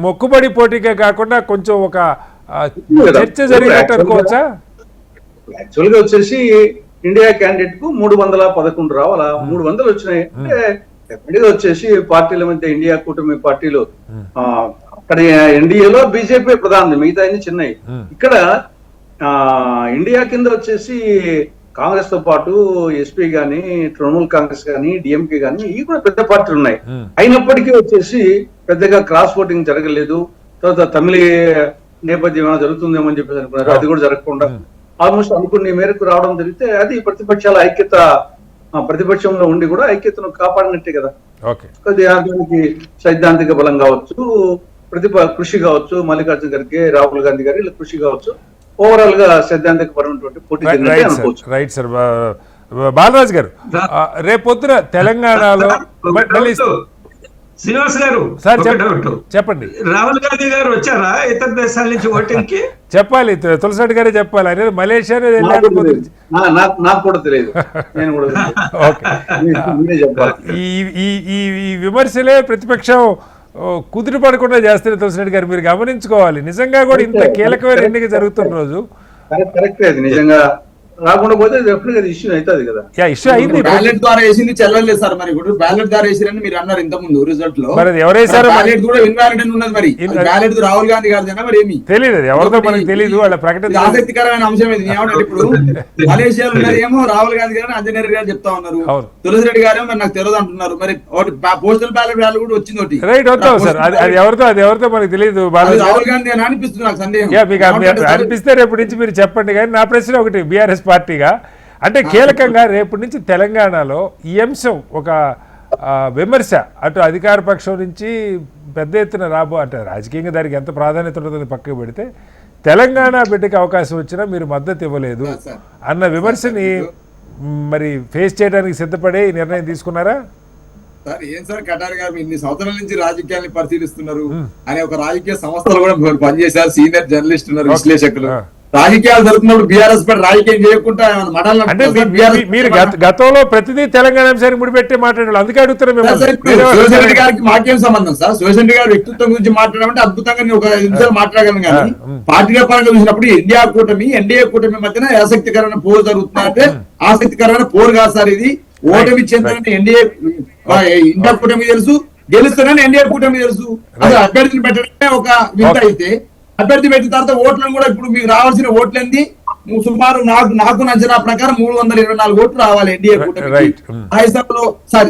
మొక్కుబడి పోటీగా కాకుండా కొంచెం ఒక చర్చ జరిగినట్టు అనుకోవచ్చా? యాక్చువల్ గా వచ్చేసి ఇండియా క్యాండిడేట్ కు 311 రావాలా, 300 వచ్చినాయి. అంటే ఎప్పటిగా వచ్చేసి పార్టీల మధ్య ఇండియా కూటమి పార్టీలు అక్కడ ఎన్డీఏలో బీజేపీ ప్రధానం, మిగతా అన్ని చిన్నవి. ఇక్కడ ఇండియా కింద వచ్చేసి కాంగ్రెస్ తో పాటు ఎస్పీ గానీ, తృణమూల్ కాంగ్రెస్ గానీ, డిఎంకే గానీ ఇవి కూడా పెద్ద పార్టీలు ఉన్నాయి. అయినప్పటికీ వచ్చేసి పెద్దగా క్రాస్ ఓటింగ్ జరగలేదు. తర్వాత తమిళ నేపథ్యం ఏమైనా జరుగుతుందేమో అని చెప్పేసి అనుకున్నారు. అది కూడా జరగకుండా ఆల్మోస్ట్ అనుకునే మేరకు రావడం జరిగితే అది ప్రతిపక్షాల ఐక్యత, ప్రతిపక్షంలో ఉండి కూడా ఐక్యతను కాపాడినట్టే కదా. దానికి సైద్ధాంతిక బలం కావచ్చు, కృషి కావచ్చు, మల్లికార్జున ఖర్గే, రాహుల్ గాంధీ గారి కృషి కావచ్చు, ఓవరాల్ గా సైద్ధాంతిక పరమైనటువంటి పోటీ అనుకోవచ్చు. Right sir. బాలరాజు గారు, రేపొద్దున తెలంగాణలో శ్రీనివాస్ గారు సార్ చెప్పండి. రాహుల్ గాంధీ గారు వచ్చారా ఇతర దేశాల నుంచి ఓటింగ్ కి? చెప్పాలి, తులసిరెడ్డి గారే చెప్పాలి. అనేది మలేషియా నాకు కూడా తెలియదు. నేను కూడా ఈ విమర్శలే ప్రతిపక్షం కుదిరి పడకుండా చేస్తున్నారు. తులసిరెడ్డి గారు మీరు గమనించుకోవాలి. నిజంగా కూడా ఇంత కీలకమైన ఎన్నిక జరుగుతున్న రోజు కరెక్ట్. అది నిజంగా రాకుండా పోతే ఇష్యూ అవుతుంది కదా. ఇష్యూ అయింది. బ్యాలెట్ ద్వారా వేసింది చెల్లలేదు సార్. మరి ఇప్పుడు బ్యాలెట్ ద్వారా వేసిరని మీరు అన్నారు ఇంత ముందు రిజల్ట్ లో. ఎవరేసారు? బ్యాలెట్ కూడా ఇన్వాలిడ్ అని ఉన్నది. మరి బ్యాలెట్ రాహుల్ గాంధీ గారిదేనా మరి ఏమి తెలియదు, ఎవరితో మనకు తెలియదు. వాళ్ళ ప్రకటన ఆసక్తికరమైన అంశం ఇది. ఏమంటే ఇప్పుడు మలేషియాలో ఉన్నదేమో రాహుల్ గాంధీ గారు, అంజనేయ గారు చెప్తా ఉన్నారు. తులసిరెడ్డి గారేమో మరి నాకు తెలియదు అంటున్నారు. మరి పోస్టల్ బ్యాలెట్ బ్యాలెట్ కూడా వచ్చింది ఒకటి. రైట్, వద్దాం సార్. అది ఎవరితో మనకు తెలియదు. రాహుల్ గాంధీ అని అనిపిస్తుంది నాకు సందేహం. మీకు అనిపిస్తే రేపటి నుంచి మీరు చెప్పండి. కానీ నా ప్రశ్న ఒకటి, బీఆర్ఎస్ పార్టీగా అంటే కీలకంగా రేపటి నుంచి తెలంగాణలో ఈ అంశం ఒక విమర్శ అటు అధికార పక్షం నుంచి పెద్ద ఎత్తున అంటే రాజకీయంగా దానికి ఎంత ప్రాధాన్యత ఉంటుందని పక్కకు పెడితే తెలంగాణ బిడ్డకి అవకాశం వచ్చినా మీరు మద్దతు ఇవ్వలేదు అన్న విమర్శని మరి ఫేస్ చేయడానికి సిద్ధపడే ఈ నిర్ణయం తీసుకున్నారా? సార్ ఏం సార్ కటారి గారు ఇన్ని సంవత్సరాల నుంచి రాజకీయాన్ని పరిశీలిస్తున్నారు అనే ఒక రాజకీయ సంస్థలు కూడా పనిచేశారు. సీనియర్ జర్నలిస్ట్ ఉన్నారు, విశ్లేషకులు. రాజకీయాలు జరుగుతున్నప్పుడు బీఆర్ఎస్ పార్టీ రాజకీయం చేయకుండా అంటే మీరు గతంలో ప్రతిదీ తెలంగాణ అంశాన్ని ముడిపెట్టే మాట్లాడారు. అందుకే అడుగుతున్నా. శివశంకర్ రెడ్డి గారికి మాకేం సంబంధం సార్? శివశంకర్ రెడ్డి గారి వ్యక్తిత్వం గురించి మాట్లాడాలంటే అద్భుతంగా నేను ఒక 5 నిమిషాలు మాట్లాడగలను. కానీ పార్టీల పరంగా చూసినప్పుడు ఎన్డీఏ కూటమి మధ్యన ఆసక్తికరమైన పోరు జరుగుతుందంటే ఆసక్తికరమైన పోరు కాదు సార్ ఇది. ఓటమి చెందని ఇండియా కూటమి తెలుసు, గెలుస్తానని ఎన్డీఏ కూటమి తెలుసు. అసలు అభ్యర్థిని పెట్టడమే ఒక వింత అయితే అభ్యర్థి పెట్టిన తర్వాత ఓట్లను కూడా ఇప్పుడు మీకు రావాల్సిన ఓట్లేంది సుమారు నాకు అంచనా ప్రకారం 324 ఓట్లు రావాలి ఎన్డీఏ కూటమికి. రాజ్యసభలో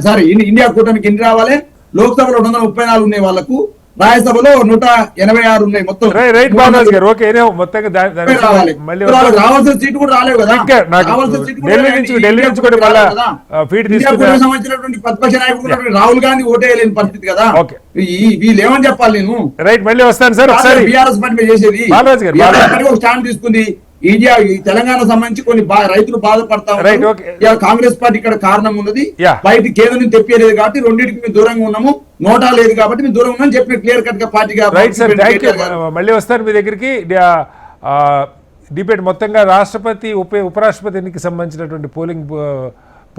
సారీ ఇండియా కూటమికి ఎన్ని రావాలి? లోక్సభలో 234 ఉన్నాయి వాళ్ళకు, రాజ్యసభలో 186 ఉన్నాయి. మొత్తం రావాల్సిన సీటు కూడా రాలేవు కదా. సంబంధించినటువంటి ప్రతిపక్ష నాయకుడు రాహుల్ గాంధీ ఓటేయలేని పరిస్థితి కదా. వీళ్ళు ఏమని చెప్పాలి? నేను రైట్, మళ్ళీ వస్తాను సార్. బీఆర్ఎస్ పార్టీ చేసేది ఒక స్టాండ్ తీసుకుంది. ఇండియా తెలంగాణ సంబంధించి కొన్ని రైతులు బాధపడతా ఉన్నారు. కాంగ్రెస్ పార్టీ ఇక్కడ కారణం ఉన్నది. బయట కేంద్రం నుంచి తెప్పలేదు కాబట్టి రెండింటికి మేము దూరంగా ఉన్నాము. నోటా లేదు కాబట్టి మేము దూరంగా ఉన్నాం చెప్పిన క్లియర్ కట్ గా పార్టీగా. మళ్ళీ వస్తాను మీ దగ్గరికి. డిబేట్ మొత్తంగా రాష్ట్రపతి ఉపరాష్ట్రపతి ఎన్నికకి సంబంధించినటువంటి పోలింగ్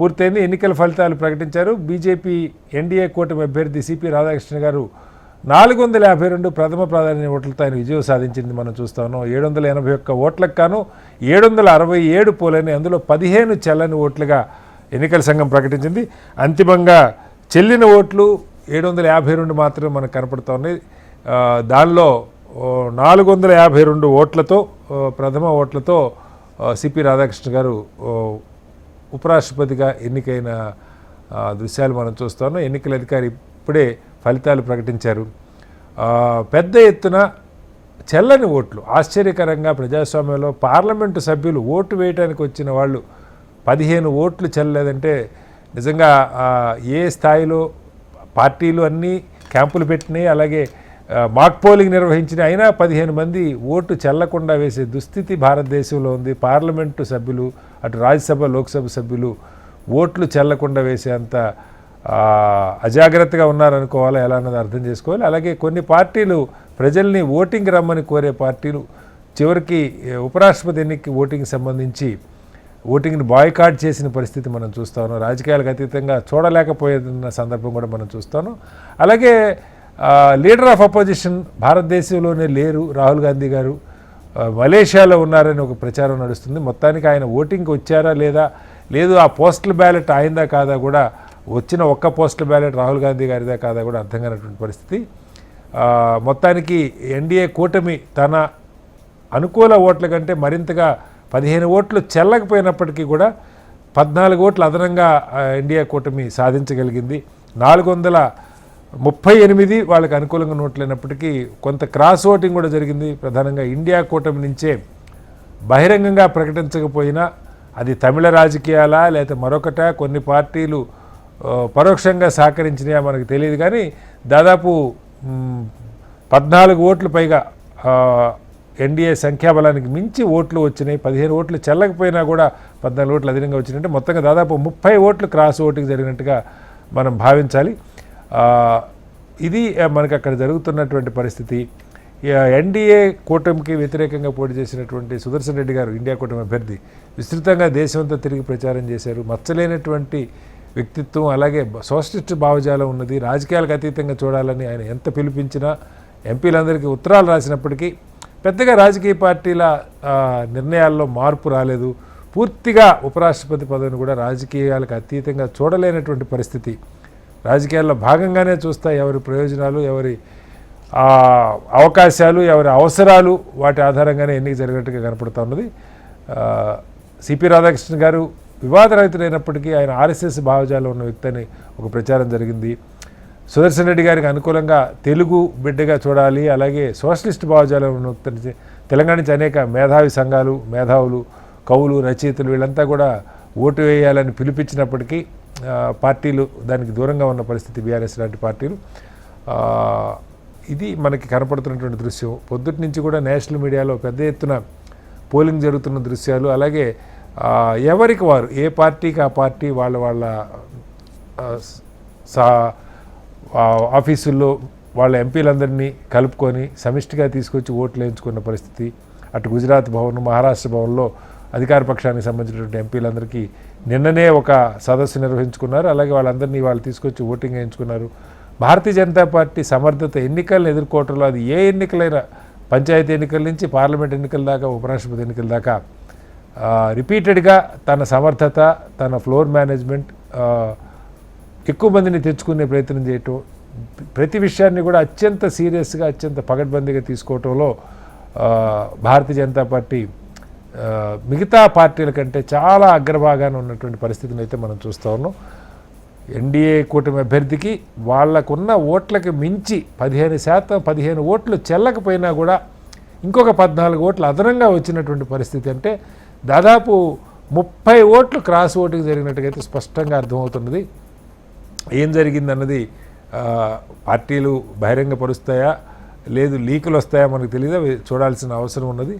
పూర్తయింది. ఎన్నికల ఫలితాలు ప్రకటించారు. బీజేపీ ఎన్డీఏ కూటమి అభ్యర్థి సిపి రాధాకృష్ణ గారు 452 ప్రథమ ప్రాధాన్యత ఓట్లతో ఆయన విజయం సాధించింది మనం చూస్తా ఉన్నాం. 781 ఓట్లకు గాను 767 పోలని, అందులో 15 చెల్లని ఓట్లుగా ఎన్నికల సంఘం ప్రకటించింది. అంతిమంగా చెల్లిన ఓట్లు 752 మాత్రమే మనకు కనపడుతూ ఉన్నాయి. దానిలో 452 ఓట్లతో ప్రథమ ఓట్లతో సిపి రాధాకృష్ణ గారు ఉపరాష్ట్రపతిగా ఎన్నికైన దృశ్యాలు మనం చూస్తా ఉన్నాం. ఎన్నికల అధికారి ఇప్పుడే ఫలితాలు ప్రకటించారు. పెద్ద ఎత్తున చెల్లని ఓట్లు. ఆశ్చర్యకరంగా ప్రజాస్వామ్యంలో పార్లమెంటు సభ్యులు ఓటు వేయడానికి వచ్చిన వాళ్ళు 15 ఓట్లు చెల్లలేదంటే నిజంగా ఏ స్థాయిలో పార్టీలు అన్నీ క్యాంపులు పెట్టినాయి, అలాగే మాక్ పోలింగ్ నిర్వహించిన అయినా 15 మంది ఓటు చెల్లకుండా వేసే దుస్థితి భారతదేశంలో ఉంది. పార్లమెంటు సభ్యులు అటు రాజ్యసభ లోక్సభ సభ్యులు ఓట్లు చెల్లకుండా వేసే అంత అజాగ్రత్తగా ఉన్నారనుకోవాలా, ఎలా అన్నది అర్థం చేసుకోవాలి. అలాగే కొన్ని పార్టీలు ప్రజల్ని ఓటింగ్ రమ్మని కోరే పార్టీలు చివరికి ఉపరాష్ట్రపతి ఎన్నికకి ఓటింగ్ సంబంధించి ఓటింగ్ని బాయ్కాట్ చేసిన పరిస్థితి మనం చూస్తా ఉన్నాం. రాజకీయాలకు అతీతంగా చూడలేకపోయేదన్న సందర్భం కూడా మనం చూస్తాను. అలాగే లీడర్ ఆఫ్ అపోజిషన్ భారతదేశంలోనే లేరు, రాహుల్ గాంధీ గారు మలేషియాలో ఉన్నారని ఒక ప్రచారం నడుస్తుంది. మొత్తానికి ఆయన ఓటింగ్కి వచ్చారా లేదా, లేదు ఆ పోస్టల్ బ్యాలెట్ ఆయిందా కాదా కూడా, వచ్చిన ఒక్క పోస్టల్ బ్యాలెట్ రాహుల్ గాంధీ గారిదా కాదా కూడా అర్థం కానటువంటి పరిస్థితి. మొత్తానికి ఎన్డీఏ కూటమి తన అనుకూల ఓట్ల కంటే మరింతగా 15 ఓట్లు చెల్లకపోయినప్పటికీ కూడా 14 ఓట్లు అదనంగా ఇండియా కూటమి సాధించగలిగింది. 438 వాళ్ళకి అనుకూలంగా నోట్లైనప్పటికీ కొంత క్రాస్ ఓటింగ్ కూడా జరిగింది. ప్రధానంగా ఇండియా కూటమి నుంచే బహిరంగంగా ప్రకటించకపోయినా అది తమిళ రాజకీయాలా లేకపోతే మరొకట, కొన్ని పార్టీలు పరోక్షంగా సహకరించినాయా మనకు తెలియదు. కానీ దాదాపు 14 ఓట్లు పైగా ఎన్డీఏ సంఖ్యాబలానికి మించి ఓట్లు వచ్చినాయి. 15 ఓట్లు చెల్లకపోయినా కూడా 14 ఓట్లు అధికంగా వచ్చినాయంటే మొత్తంగా దాదాపు 30 ఓట్లు క్రాస్ ఓటింగ్ జరిగినట్టుగా మనం భావించాలి. ఇది మనకు అక్కడ జరుగుతున్నటువంటి పరిస్థితి. ఎన్డీఏ కూటమికి వ్యతిరేకంగా పోటీ చేసినటువంటి సుదర్శన్ రెడ్డి గారు, ఇండియా కూటమి అభ్యర్థి, విస్తృతంగా దేశమంతా తిరిగి ప్రచారం చేశారు. మచ్చలేనటువంటి వ్యక్తిత్వం, అలాగే సోషలిస్ట్ భావజాలం ఉన్నది. రాజకీయాలకు అతీతంగా చూడాలని ఆయన ఎంత పిలిపించినా, ఎంపీలందరికీ ఉత్తరాలు రాసినప్పటికీ పెద్దగా రాజకీయ పార్టీల నిర్ణయాల్లో మార్పు రాలేదు. పూర్తిగా ఉపరాష్ట్రపతి పదవిని కూడా రాజకీయాలకు అతీతంగా చూడలేనటువంటి పరిస్థితి. రాజకీయాల్లో భాగంగానే చూస్తా ఎవరి ప్రయోజనాలు, ఎవరి అవకాశాలు, ఎవరి అవసరాలు, వాటి ఆధారంగానే ఎన్నిక జరిగినట్టుగా కనపడుతూ ఉన్నది. సిపి రాధాకృష్ణ గారు వివాదరహితులైనప్పటికీ ఆయన ఆర్ఎస్ఎస్ భావజాలం ఉన్న వ్యక్తి అని ఒక ప్రచారం జరిగింది. సుదర్శన్ రెడ్డి గారికి అనుకూలంగా తెలుగు బిడ్డగా చూడాలి, అలాగే సోషలిస్ట్ భావజాలం ఉన్న వ్యక్తి. తెలంగాణ నుంచి అనేక మేధావి సంఘాలు, మేధావులు, కవులు, రచయితలు వీళ్ళంతా కూడా ఓటు వేయాలని పిలిపించినప్పటికీ పార్టీలు దానికి దూరంగా ఉన్న పరిస్థితి, బీఆర్ఎస్ లాంటి పార్టీలు. ఇది మనకి కనపడుతున్నటువంటి దృశ్యం. పొద్దుటి నుంచి కూడా నేషనల్ మీడియాలో పెద్ద ఎత్తున పోలింగ్ జరుగుతున్న దృశ్యాలు, అలాగే ఎవరికి వారు, ఏ పార్టీకి ఆ పార్టీ వాళ్ళ ఆఫీసుల్లో వాళ్ళ ఎంపీలందరినీ కలుపుకొని సమిష్టిగా తీసుకొచ్చి ఓట్లు వేయించుకున్న పరిస్థితి. అటు గుజరాత్ భవన్, మహారాష్ట్ర భవన్లో అధికార పక్షానికి సంబంధించినటువంటి ఎంపీలందరికీ నిన్ననే ఒక సదస్సు నిర్వహించుకున్నారు. అలాగే వాళ్ళందరినీ వాళ్ళు తీసుకొచ్చి ఓటింగ్ వేయించుకున్నారు. భారతీయ జనతా పార్టీ సమర్థత ఎన్నికలను ఎదుర్కోవటంలో, అది ఏ ఎన్నికలైనా, పంచాయతీ ఎన్నికల నుంచి పార్లమెంట్ ఎన్నికల దాకా, ఉపరాష్ట్రపతి ఎన్నికల దాకా రిపీటెడ్గా తన సమర్థత, తన ఫ్లోర్ మేనేజ్మెంట్, ఎక్కువ మందిని తెచ్చుకునే ప్రయత్నం చేయటం, ప్రతి విషయాన్ని కూడా అత్యంత సీరియస్గా, అత్యంత పగడ్బందీగా తీసుకోవటంలో భారతీయ జనతా పార్టీ మిగతా పార్టీల కంటే చాలా అగ్రభాగాన ఉన్నటువంటి పరిస్థితిని అయితే మనం చూస్తూ ఉన్నాం. ఎన్డీఏ కూటమి అభ్యర్థికి వాళ్ళకున్న ఓట్లకి మించి 15% ఓట్లు చెల్లకపోయినా కూడా ఇంకొక 14 ఓట్లు అదనంగా వచ్చినటువంటి పరిస్థితి. అంటే దాదాపు 30 ఓట్లు క్రాస్ ఓటింగ్ జరిగినట్టుగా అయితే స్పష్టంగా అర్థమవుతున్నది. ఏం జరిగిందన్నది పార్టీలు బహిరంగపరుస్తాయా, లేదు లీకులు వస్తాయా మనకు తెలియదు. అవి చూడాల్సిన అవసరం ఉన్నది.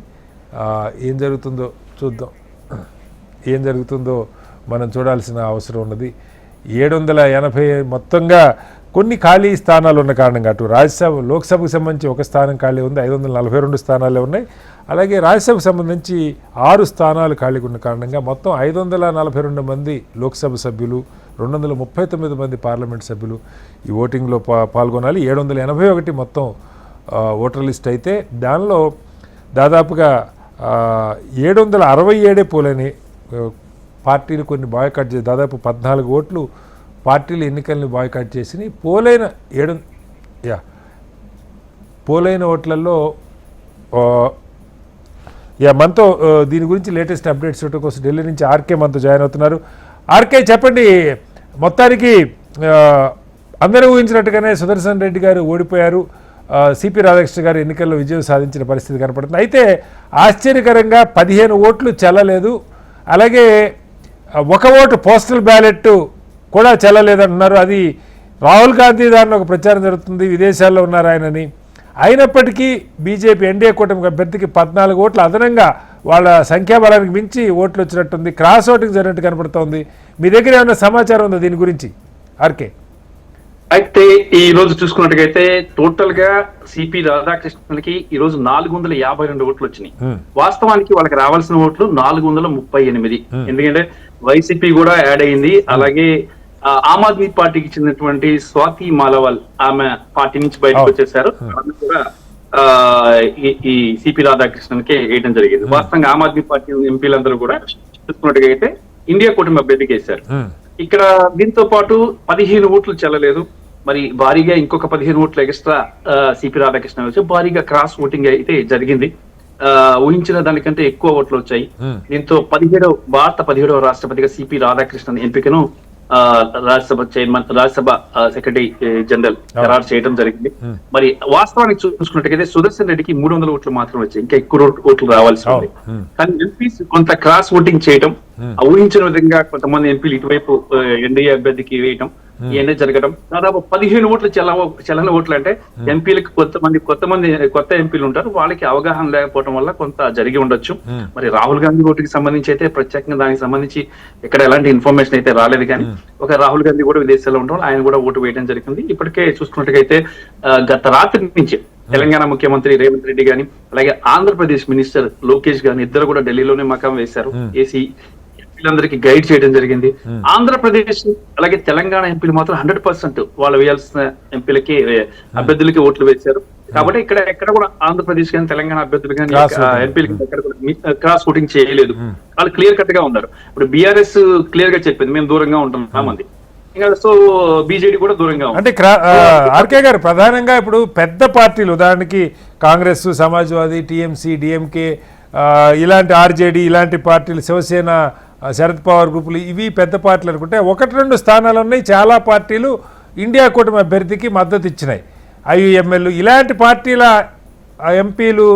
ఏం జరుగుతుందో చూద్దాం, ఏం జరుగుతుందో మనం చూడాల్సిన అవసరం ఉన్నది. 780 మొత్తంగా కొన్ని ఖాళీ స్థానాలు ఉన్న కారణంగా అటు రాజ్యసభ, లోక్సభకు సంబంధించి ఒక స్థానం ఖాళీ ఉంది, 542 స్థానాలే ఉన్నాయి. అలాగే రాజ్యసభకు సంబంధించి 6 స్థానాలు ఖాళీగా ఉన్న కారణంగా మొత్తం 542 మంది లోక్సభ సభ్యులు, 239 మంది పార్లమెంట్ సభ్యులు ఈ ఓటింగ్లో పాల్గొనాలి. 781 మొత్తం ఓటర్ లిస్ట్ అయితే దానిలో దాదాపుగా 767 పోలని పార్టీలు కొన్ని బాయ్కాట్ చేసి, దాదాపు 14 ఓట్లు పార్టీలు ఎన్నికల్ని బాయ్కాట్ చేసి పోలైన ఓట్లలో మనతో దీని గురించి లేటెస్ట్ అప్డేట్స్ ఇవ్వడం కోసం ఢిల్లీ నుంచి ఆర్కే మనతో జాయిన్ అవుతున్నారు. ఆర్కే, చెప్పండి, మొత్తానికి అందరూ ఊహించినట్టుగానే సుదర్శన్ రెడ్డి గారు ఓడిపోయారు, సిపి రాధాకృష్ణ గారు ఎన్నికల్లో విజయం సాధించిన పరిస్థితి కనపడుతుంది. అయితే ఆశ్చర్యకరంగా 15 ఓట్లు చెల్లలేదు, అలాగే ఒక ఓటు పోస్టల్ బ్యాలెట్ కూడా చెల్లలేదంటున్నారు. అది రాహుల్ గాంధీ దాన్ని ఒక ప్రచారం జరుగుతుంది, విదేశాల్లో ఉన్నారు ఆయనని. అయినప్పటికీ బీజేపీ ఎన్డీఏ కూటమి అభ్యర్థికి 14 ఓట్లు అదనంగా వాళ్ళ సంఖ్యాబలానికి మించి ఓట్లు వచ్చినట్టుంది, క్రాస్ ఓటింగ్ జరిగినట్టు కనపడుతోంది. మీ దగ్గర ఏమైనా సమాచారం ఉందా దీని గురించి ఆర్కే? అయితే ఈ రోజు చూసుకున్నట్టుగైతే టోటల్ గా సిపి రాధాకృష్ణన్కి ఈ రోజు 452 ఓట్లు వచ్చినాయి. వాస్తవానికి వాళ్ళకి రావాల్సిన ఓట్లు 438. ఎందుకంటే వైసీపీ కూడా యాడ్ అయింది. అలాగే ఆమ్ ఆద్మీ పార్టీకి చెందినటువంటి స్వాతి మాలవాల్ ఆమె పార్టీ నుంచి బయటకు వచ్చేసారు. ఆమె కూడా ఈ సిపి రాధాకృష్ణన్కే వేయడం జరిగింది. వాస్తవంగా ఆమ్ ఆద్మీ పార్టీ ఎంపీలందరూ కూడా చూసుకున్నట్టుగా అయితే ఇండియా కూటమి అభ్యర్థికి వేశారు. ఇక్కడ దీంతో పాటు 15 ఓట్లు చెల్లలేదు. మరి భారీగా ఇంకొక 15 ఓట్లు ఎక్స్ట్రా సిపి రాధాకృష్ణ వచ్చి భారీగా క్రాస్ ఓటింగ్ అయితే జరిగింది. ఊహించిన దానికంటే ఎక్కువ ఓట్లు వచ్చాయి. దీంతో భారత 17వ రాష్ట్రపతిగా సిపి రాధాకృష్ణన్ ఎంపికను Rajya Sabha chairman, Rajya Sabha secretary general ఖరారు చేయడం జరిగింది. మరి వాస్తవానికి చూసుకున్నట్టుగైతే సుదర్శన్ రెడ్డికి 300 ఓట్లు మాత్రమే వచ్చాయి, ఇంకా ఎక్కువ ఓట్లు రావాల్సి ఉంది. కానీ ఎంపీస్ కొంత క్రాస్ ఓటింగ్ చేయడం, ఊహించిన విధంగా కొంతమంది ఎంపీలు ఇటువైపు ఎన్డీఏ అభ్యర్థికి వేయటం ఇవన్నీ జరగడం, దాదాపు 15 ఓట్లు చలన ఓట్లు. అంటే ఎంపీలకు కొత్త ఎంపీలు ఉంటారు, వాళ్ళకి అవగాహన లేకపోవడం వల్ల కొంత జరిగి ఉండొచ్చు. మరి రాహుల్ గాంధీ ఓటుకి సంబంధించి అయితే ప్రత్యేకంగా దానికి సంబంధించి ఇక్కడ ఎలాంటి ఇన్ఫర్మేషన్ అయితే రాలేదు. కానీ ఒక రాహుల్ గాంధీ కూడా విదేశాల్లో ఉండడం, ఆయన కూడా ఓటు వేయడం జరిగింది. ఇప్పటికే చూసుకున్నట్టుగైతే గత రాత్రి నుంచి తెలంగాణ ముఖ్యమంత్రి రేవంత్ రెడ్డి గాని, అలాగే ఆంధ్రప్రదేశ్ మినిస్టర్ లోకేష్ గాని ఇద్దరు కూడా ఢిల్లీలోనే మకాం వేశారు. ఏసీ ఎంపీలందరికీ గైడ్ చేయడం జరిగింది. ఆంధ్రప్రదేశ్ అలాగే తెలంగాణ ఎంపీలు మాత్రం 100% వాళ్ళు వేయాల్సిన ఎంపీలకి అభ్యర్థులకి ఓట్లు వేశారు. కాబట్టి ఎక్కడ కూడా ఆంధ్రప్రదేశ్ కానీ తెలంగాణ అభ్యర్థులు కానీ ఎంపీలకి ఎక్కడ కూడా క్రాస్ ఓటింగ్ చేయలేదు. వాళ్ళు క్లియర్ కట్ గా ఉన్నారు. ఇప్పుడు బీఆర్ఎస్ క్లియర్ గా చెప్పింది మేము దూరంగా ఉంటున్నామంది, ఇంకా సో బీజేడీ కూడా దూరంగా ఉంది. అంటే ఆర్కే గారు ప్రధానంగా ఇప్పుడు పెద్ద పార్టీలు, ఉదాహరణకి కాంగ్రెస్, సమాజ్వాదీ, టీఎంసీ, డిఎంకే, ఇలాంటి ఆర్జేడీ ఇలాంటి పార్టీలు, శివసేన, శరద్ పవార్ గ్రూపులు, ఇవి పెద్ద పార్టీలు అనుకుంటే 1-2 స్థానాలు ఉన్నాయి. చాలా పార్టీలు ఇండియా కూటమి అభ్యర్థికి మద్దతు ఇచ్చినాయి. ఐయుఎంఎల్ ఇలాంటి పార్టీల ఎంపీలు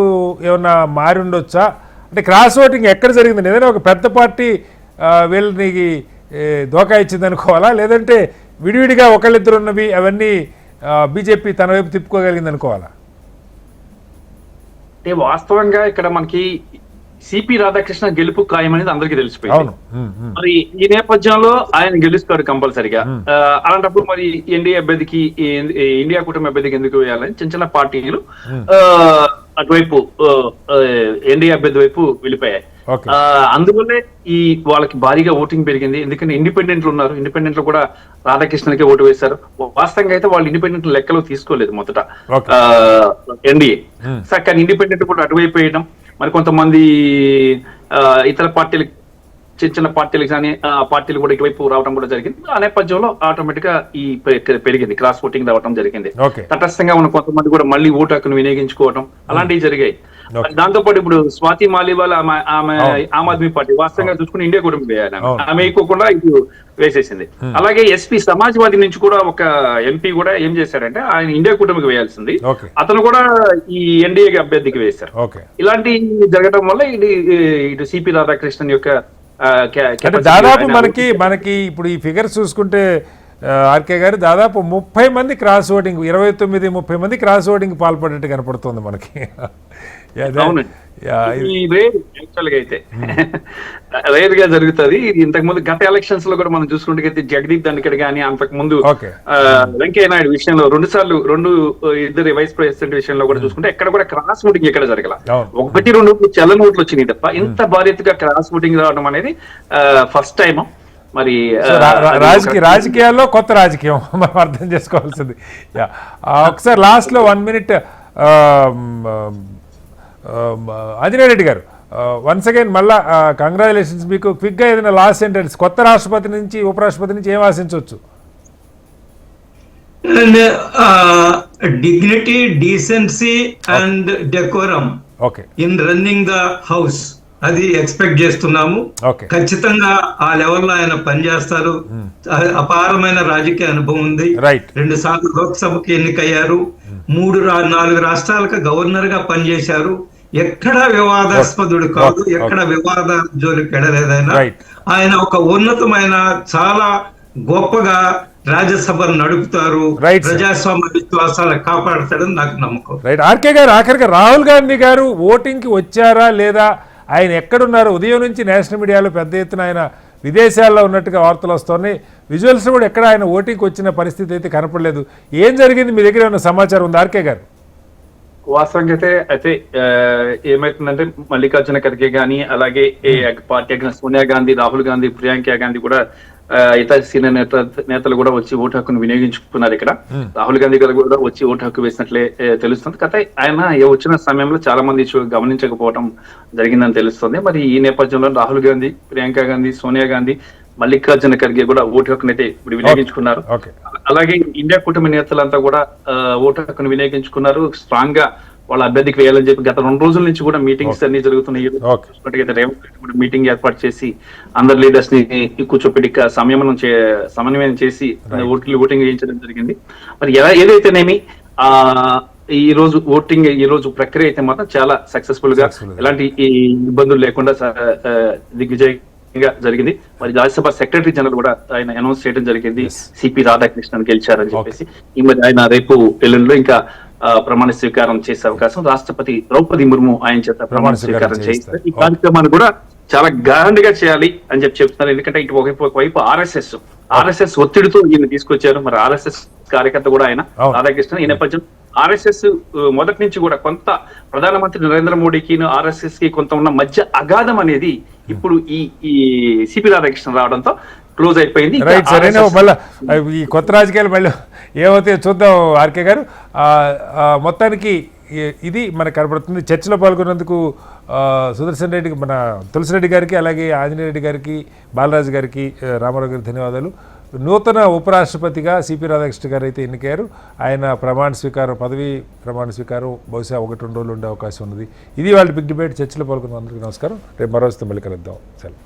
ఏమన్నా మారి ఉండొచ్చా? అంటే క్రాస్ ఓటింగ్ ఎక్కడ జరిగింది? ఏదైనా ఒక పెద్ద పార్టీ వీళ్ళని దోకా ఇచ్చింది అనుకోవాలా, లేదంటే విడివిడిగా ఒకళ్ళిద్దరు ఉన్నవి అవన్నీ బీజేపీ తన వైపు తిప్పుకోగలిగింది అనుకోవాలా? అంటే వాస్తవంగా ఇక్కడ మనకి సిపి రాధాకృష్ణ గెలుపు ఖాయం అనేది అందరికీ తెలిసిపోయింది. మరి ఈ నేపథ్యంలో ఆయన గెలుస్తాడు కంపల్సరిగా. అలాంటప్పుడు మరి ఎన్డీఏ అభ్యర్థికి, ఇండియా కూటమి అభ్యర్థికి ఎందుకు వేయాలని చిన్న పార్టీలు అటువైపు ఎన్డీఏ అభ్యర్థి వైపు వెళ్ళిపోయాయి. అందువల్లే ఈ వాళ్ళకి భారీగా ఓటింగ్ పెరిగింది. ఎందుకంటే ఇండిపెండెంట్లు ఉన్నారు, ఇండిపెండెంట్లు కూడా రాధాకృష్ణన్కి ఓటు వేశారు. వాస్తవంగా అయితే వాళ్ళు ఇండిపెండెంట్ లెక్కలో తీసుకోలేదు మొదట ఎన్డీఏ, కానీ ఇండిపెండెంట్ కూడా అటువైపు వేయడం, మరి కొంతమంది ఇతర పార్టీలు, చిన్న పార్టీలు కానీ పార్టీలు కూడా ఇటువైపు రావడం కూడా జరిగింది. ఆ నేపథ్యంలో ఆటోమేటిక్ గా ఈ పెరిగింది, క్రాస్ ఓటింగ్ రావడం జరిగింది. తటస్థంగా ఉన్న కొంతమంది కూడా మళ్ళీ ఓటు హక్కును వినియోగించుకోవడం అలాంటివి జరిగాయి. దాంతో పాటు ఇప్పుడు స్వాతి మాలివాల్ ఆమె ఆమ్ ఆద్మీ పార్టీ వాస్తవంగా చూసుకుని ఇండియా కూటమి వేయాలి, ఆమె ఎక్కువకుండా ఇది వేసేసింది. అలాగే ఎస్పీ సమాజ్వాదీ నుంచి కూడా ఒక ఎంపీ కూడా ఏం చేశాడంటే ఆయన ఇండియా కూటమికి వేయాల్సింది, అతను కూడా ఈ ఎన్డీఏ అభ్యర్థికి వేశారు. ఇలాంటి జరగడం వల్ల ఇటు సిపి రాధాకృష్ణన్ యొక్క దాదాపు మనకి ఇప్పుడు ఈ ఫిగర్స్ చూసుకుంటే ఆర్కే గారు దాదాపు 30 మంది క్రాస్ ఓటింగ్, 29-30 మంది క్రాస్ ఓటింగ్ పాల్పడేట్టు కనపడుతుంది మనకి. అయితే రేర్ గా జరుగుతుంది ఇది. ఇంతకు ముందు గత ఎలక్షన్స్ లో కూడా మనం చూసుకుంటే జగదీప్ ధన్కర్ గానీ, అంతకు ముందు వెంకయ్య నాయుడు విషయంలో 2 సార్లు ఇద్దరు వైస్ ప్రెసిడెంట్ విషయంలో కూడా చూసుకుంటే ఎక్కడ కూడా క్రాస్ ఓటింగ్ ఎక్కడ జరగల. 1-2 చల్ల ఓట్లు వచ్చినాయి తప్ప ఇంత భారీగా క్రాస్ ఓటింగ్ రావడం అనేది ఫస్ట్ టైం. మరి రాజకీయాల్లో కొత్త రాజకీయం మనం అర్థం చేసుకోవాల్సింది. ఒకసారి లాస్ట్ లో 1 minute ఆంజనేయ రెడ్డి గారు, వన్స్ అగైన్ మళ్ళా కంగ్రాచులేషన్స్ మీకు. క్విక్ గా ఏదైనా లాస్ట్ సెంటెన్స్, కొత్త రాష్ట్రపతి నుంచి, ఉపరాష్ట్రపతి నుంచి ఏం ఆశించవచ్చు? Dignity, decency and decorum in running the house, అది ఎక్స్పెక్ట్ చేస్తున్నాము. ఖచ్చితంగా ఆ లెవెల్లో ఆయన పనిచేస్తారు. అపారమైన రాజకీయ అనుభవం ఉంది. 2 సార్లు లోక్సభకి ఎన్నికయ్యారు, 3-4 రాష్ట్రాలకు గవర్నర్ గా పనిచేశారు. ఎక్కడ వివాదాస్పదుడు కాదు, ఎక్కడ వివాద జోలికి వెళ్ళలేదైనా. ఆయన ఒక ఉన్నతమైన, చాలా గొప్పగా రాజ్యసభను నడుపుతారు, ప్రజాస్వామ్య విశ్వాసాలను కాపాడతాడని నాకు నమ్మకం. ఆర్కే గారు, ఆఖరిగా రాహుల్ గాంధీ గారు ఓటింగ్ కి వచ్చారా లేదా, ఆయన ఎక్కడున్నారు? ఉదయం నుంచి నేషనల్ మీడియాలో పెద్ద ఎత్తున ఆయన విదేశాల్లో ఉన్నట్టుగా వార్తలు వస్తున్నాయి. విజువల్స్ కూడా ఎక్కడ ఆయన ఓటింగ్కి వచ్చిన పరిస్థితి అయితే కనపడలేదు. ఏం జరిగింది, మీ దగ్గర ఏమైనా సమాచారం ఉంది ఆర్కే గారు? వాస్తవంగా అయితే ఏమైతుందంటే మల్లికార్జున ఖర్గే గానీ, అలాగే పార్టీ సోనియా గాంధీ, రాహుల్ గాంధీ, ప్రియాంక గాంధీ కూడా ఇతర సీనియర్ నేతలు కూడా వచ్చి ఓటు హక్కును వినియోగించుకున్నారు. ఇక్కడ రాహుల్ గాంధీ గారు కూడా వచ్చి ఓటు హక్కు వేసినట్లే తెలుస్తుంది. కాకపోతే ఆయన వచ్చిన సమయంలో చాలా మంది గమనించకపోవడం జరిగిందని తెలుస్తుంది. మరి ఈ నేపథ్యంలో రాహుల్ గాంధీ, ప్రియాంక గాంధీ, సోనియా గాంధీ, మల్లికార్జున ఖర్గే కూడా ఓటు హక్కునైతే ఇప్పుడు వినియోగించుకున్నారు. అలాగే ఇండియా కూటమి నేతలంతా కూడా ఓటు హక్కును వినియోగించుకున్నారు. స్ట్రాంగ్ గా వాళ్ళ అభ్యర్థికి వేయాలని చెప్పి గత 2 రోజుల నుంచి కూడా మీటింగ్స్ అన్ని జరుగుతున్నాయి. ఓకే. చూసుకున్నట్టయితే రేవంత్ రెడ్డి కూడా మీటింగ్ ఏర్పాటు చేసి అందరు లీడర్స్ ని కూర్చోపెట్టి సమన్వయం చేసి ఓటింగ్ చేయించడం జరిగింది. మరి ఏదైతేనేమి ఈ రోజు ప్రక్రియ అయితే మాత్రం చాలా సక్సెస్ఫుల్ గా ఎలాంటి ఇబ్బందులు లేకుండా దిగ్విజయంగా జరిగింది. మరి రాజ్యసభ సెక్రటరీ జనరల్ కూడా ఆయన అనౌన్స్ చేయడం జరిగింది, సిపి రాధాకృష్ణన్ గెలిచారని చెప్పేసి. ఈ మరి ఆయన రేపు ఎల్లుండిలో ఇంకా ప్రమాణ స్వీకారం చేసే అవకాశం, రాష్ట్రపతి ద్రౌపది ముర్ము ఆయన చేత ప్రమాణ స్వీకారం చేయిస్తారు. ఈ కార్యక్రమాన్ని కూడా చాలా గ్రాండ్ గా చేయాలి అని చెప్తున్నారు. ఎందుకంటే ఇటు ఒకవైపు ఆర్ఎస్ఎస్ ఒత్తిడితో ఈయన తీసుకొచ్చారు. మరి ఆర్ఎస్ఎస్ కార్యకర్త కూడా ఆయన రాధాకృష్ణన్. ఈ నేపథ్యం ఆర్ఎస్ఎస్ మొదటి నుంచి కూడా కొంత ప్రధానమంత్రి నరేంద్ర మోడీకి ఆర్ఎస్ఎస్ కి కొంత ఉన్న మధ్య అగాధం అనేది ఇప్పుడు ఈ సిపి రాధాకృష్ణన్ రావడంతో క్లోజ్ అయిపోయింది. రైట్ సరే, మళ్ళీ ఈ కొత్త రాజకీయాలు మళ్ళీ ఏమవుతాయో చూద్దాం ఆర్కే గారు. మొత్తానికి ఇది మనకు కనబడుతుంది. చర్చలో పాల్గొన్నందుకు సుదర్శన్ రెడ్డికి, మన తులసిరెడ్డి గారికి, అలాగే ఆంజనేయ రెడ్డి గారికి, బాలరాజు గారికి, రామారావు గారికి ధన్యవాదాలు. నూతన ఉపరాష్ట్రపతిగా సిపి రాధాకృష్ణ గారు అయితే ఎన్నికయ్యారు. ఆయన పదవీ ప్రమాణ స్వీకారం బహుశా 1-2 రోజులు ఉండే అవకాశం ఉన్నది. ఇది వాళ్ళ బిగ్ డిబేట్. చర్చలో పాల్గొన్న అందరికీ నమస్కారం. రేపు మరోస్తే మళ్ళీ కలుద్దాం. సెలవు.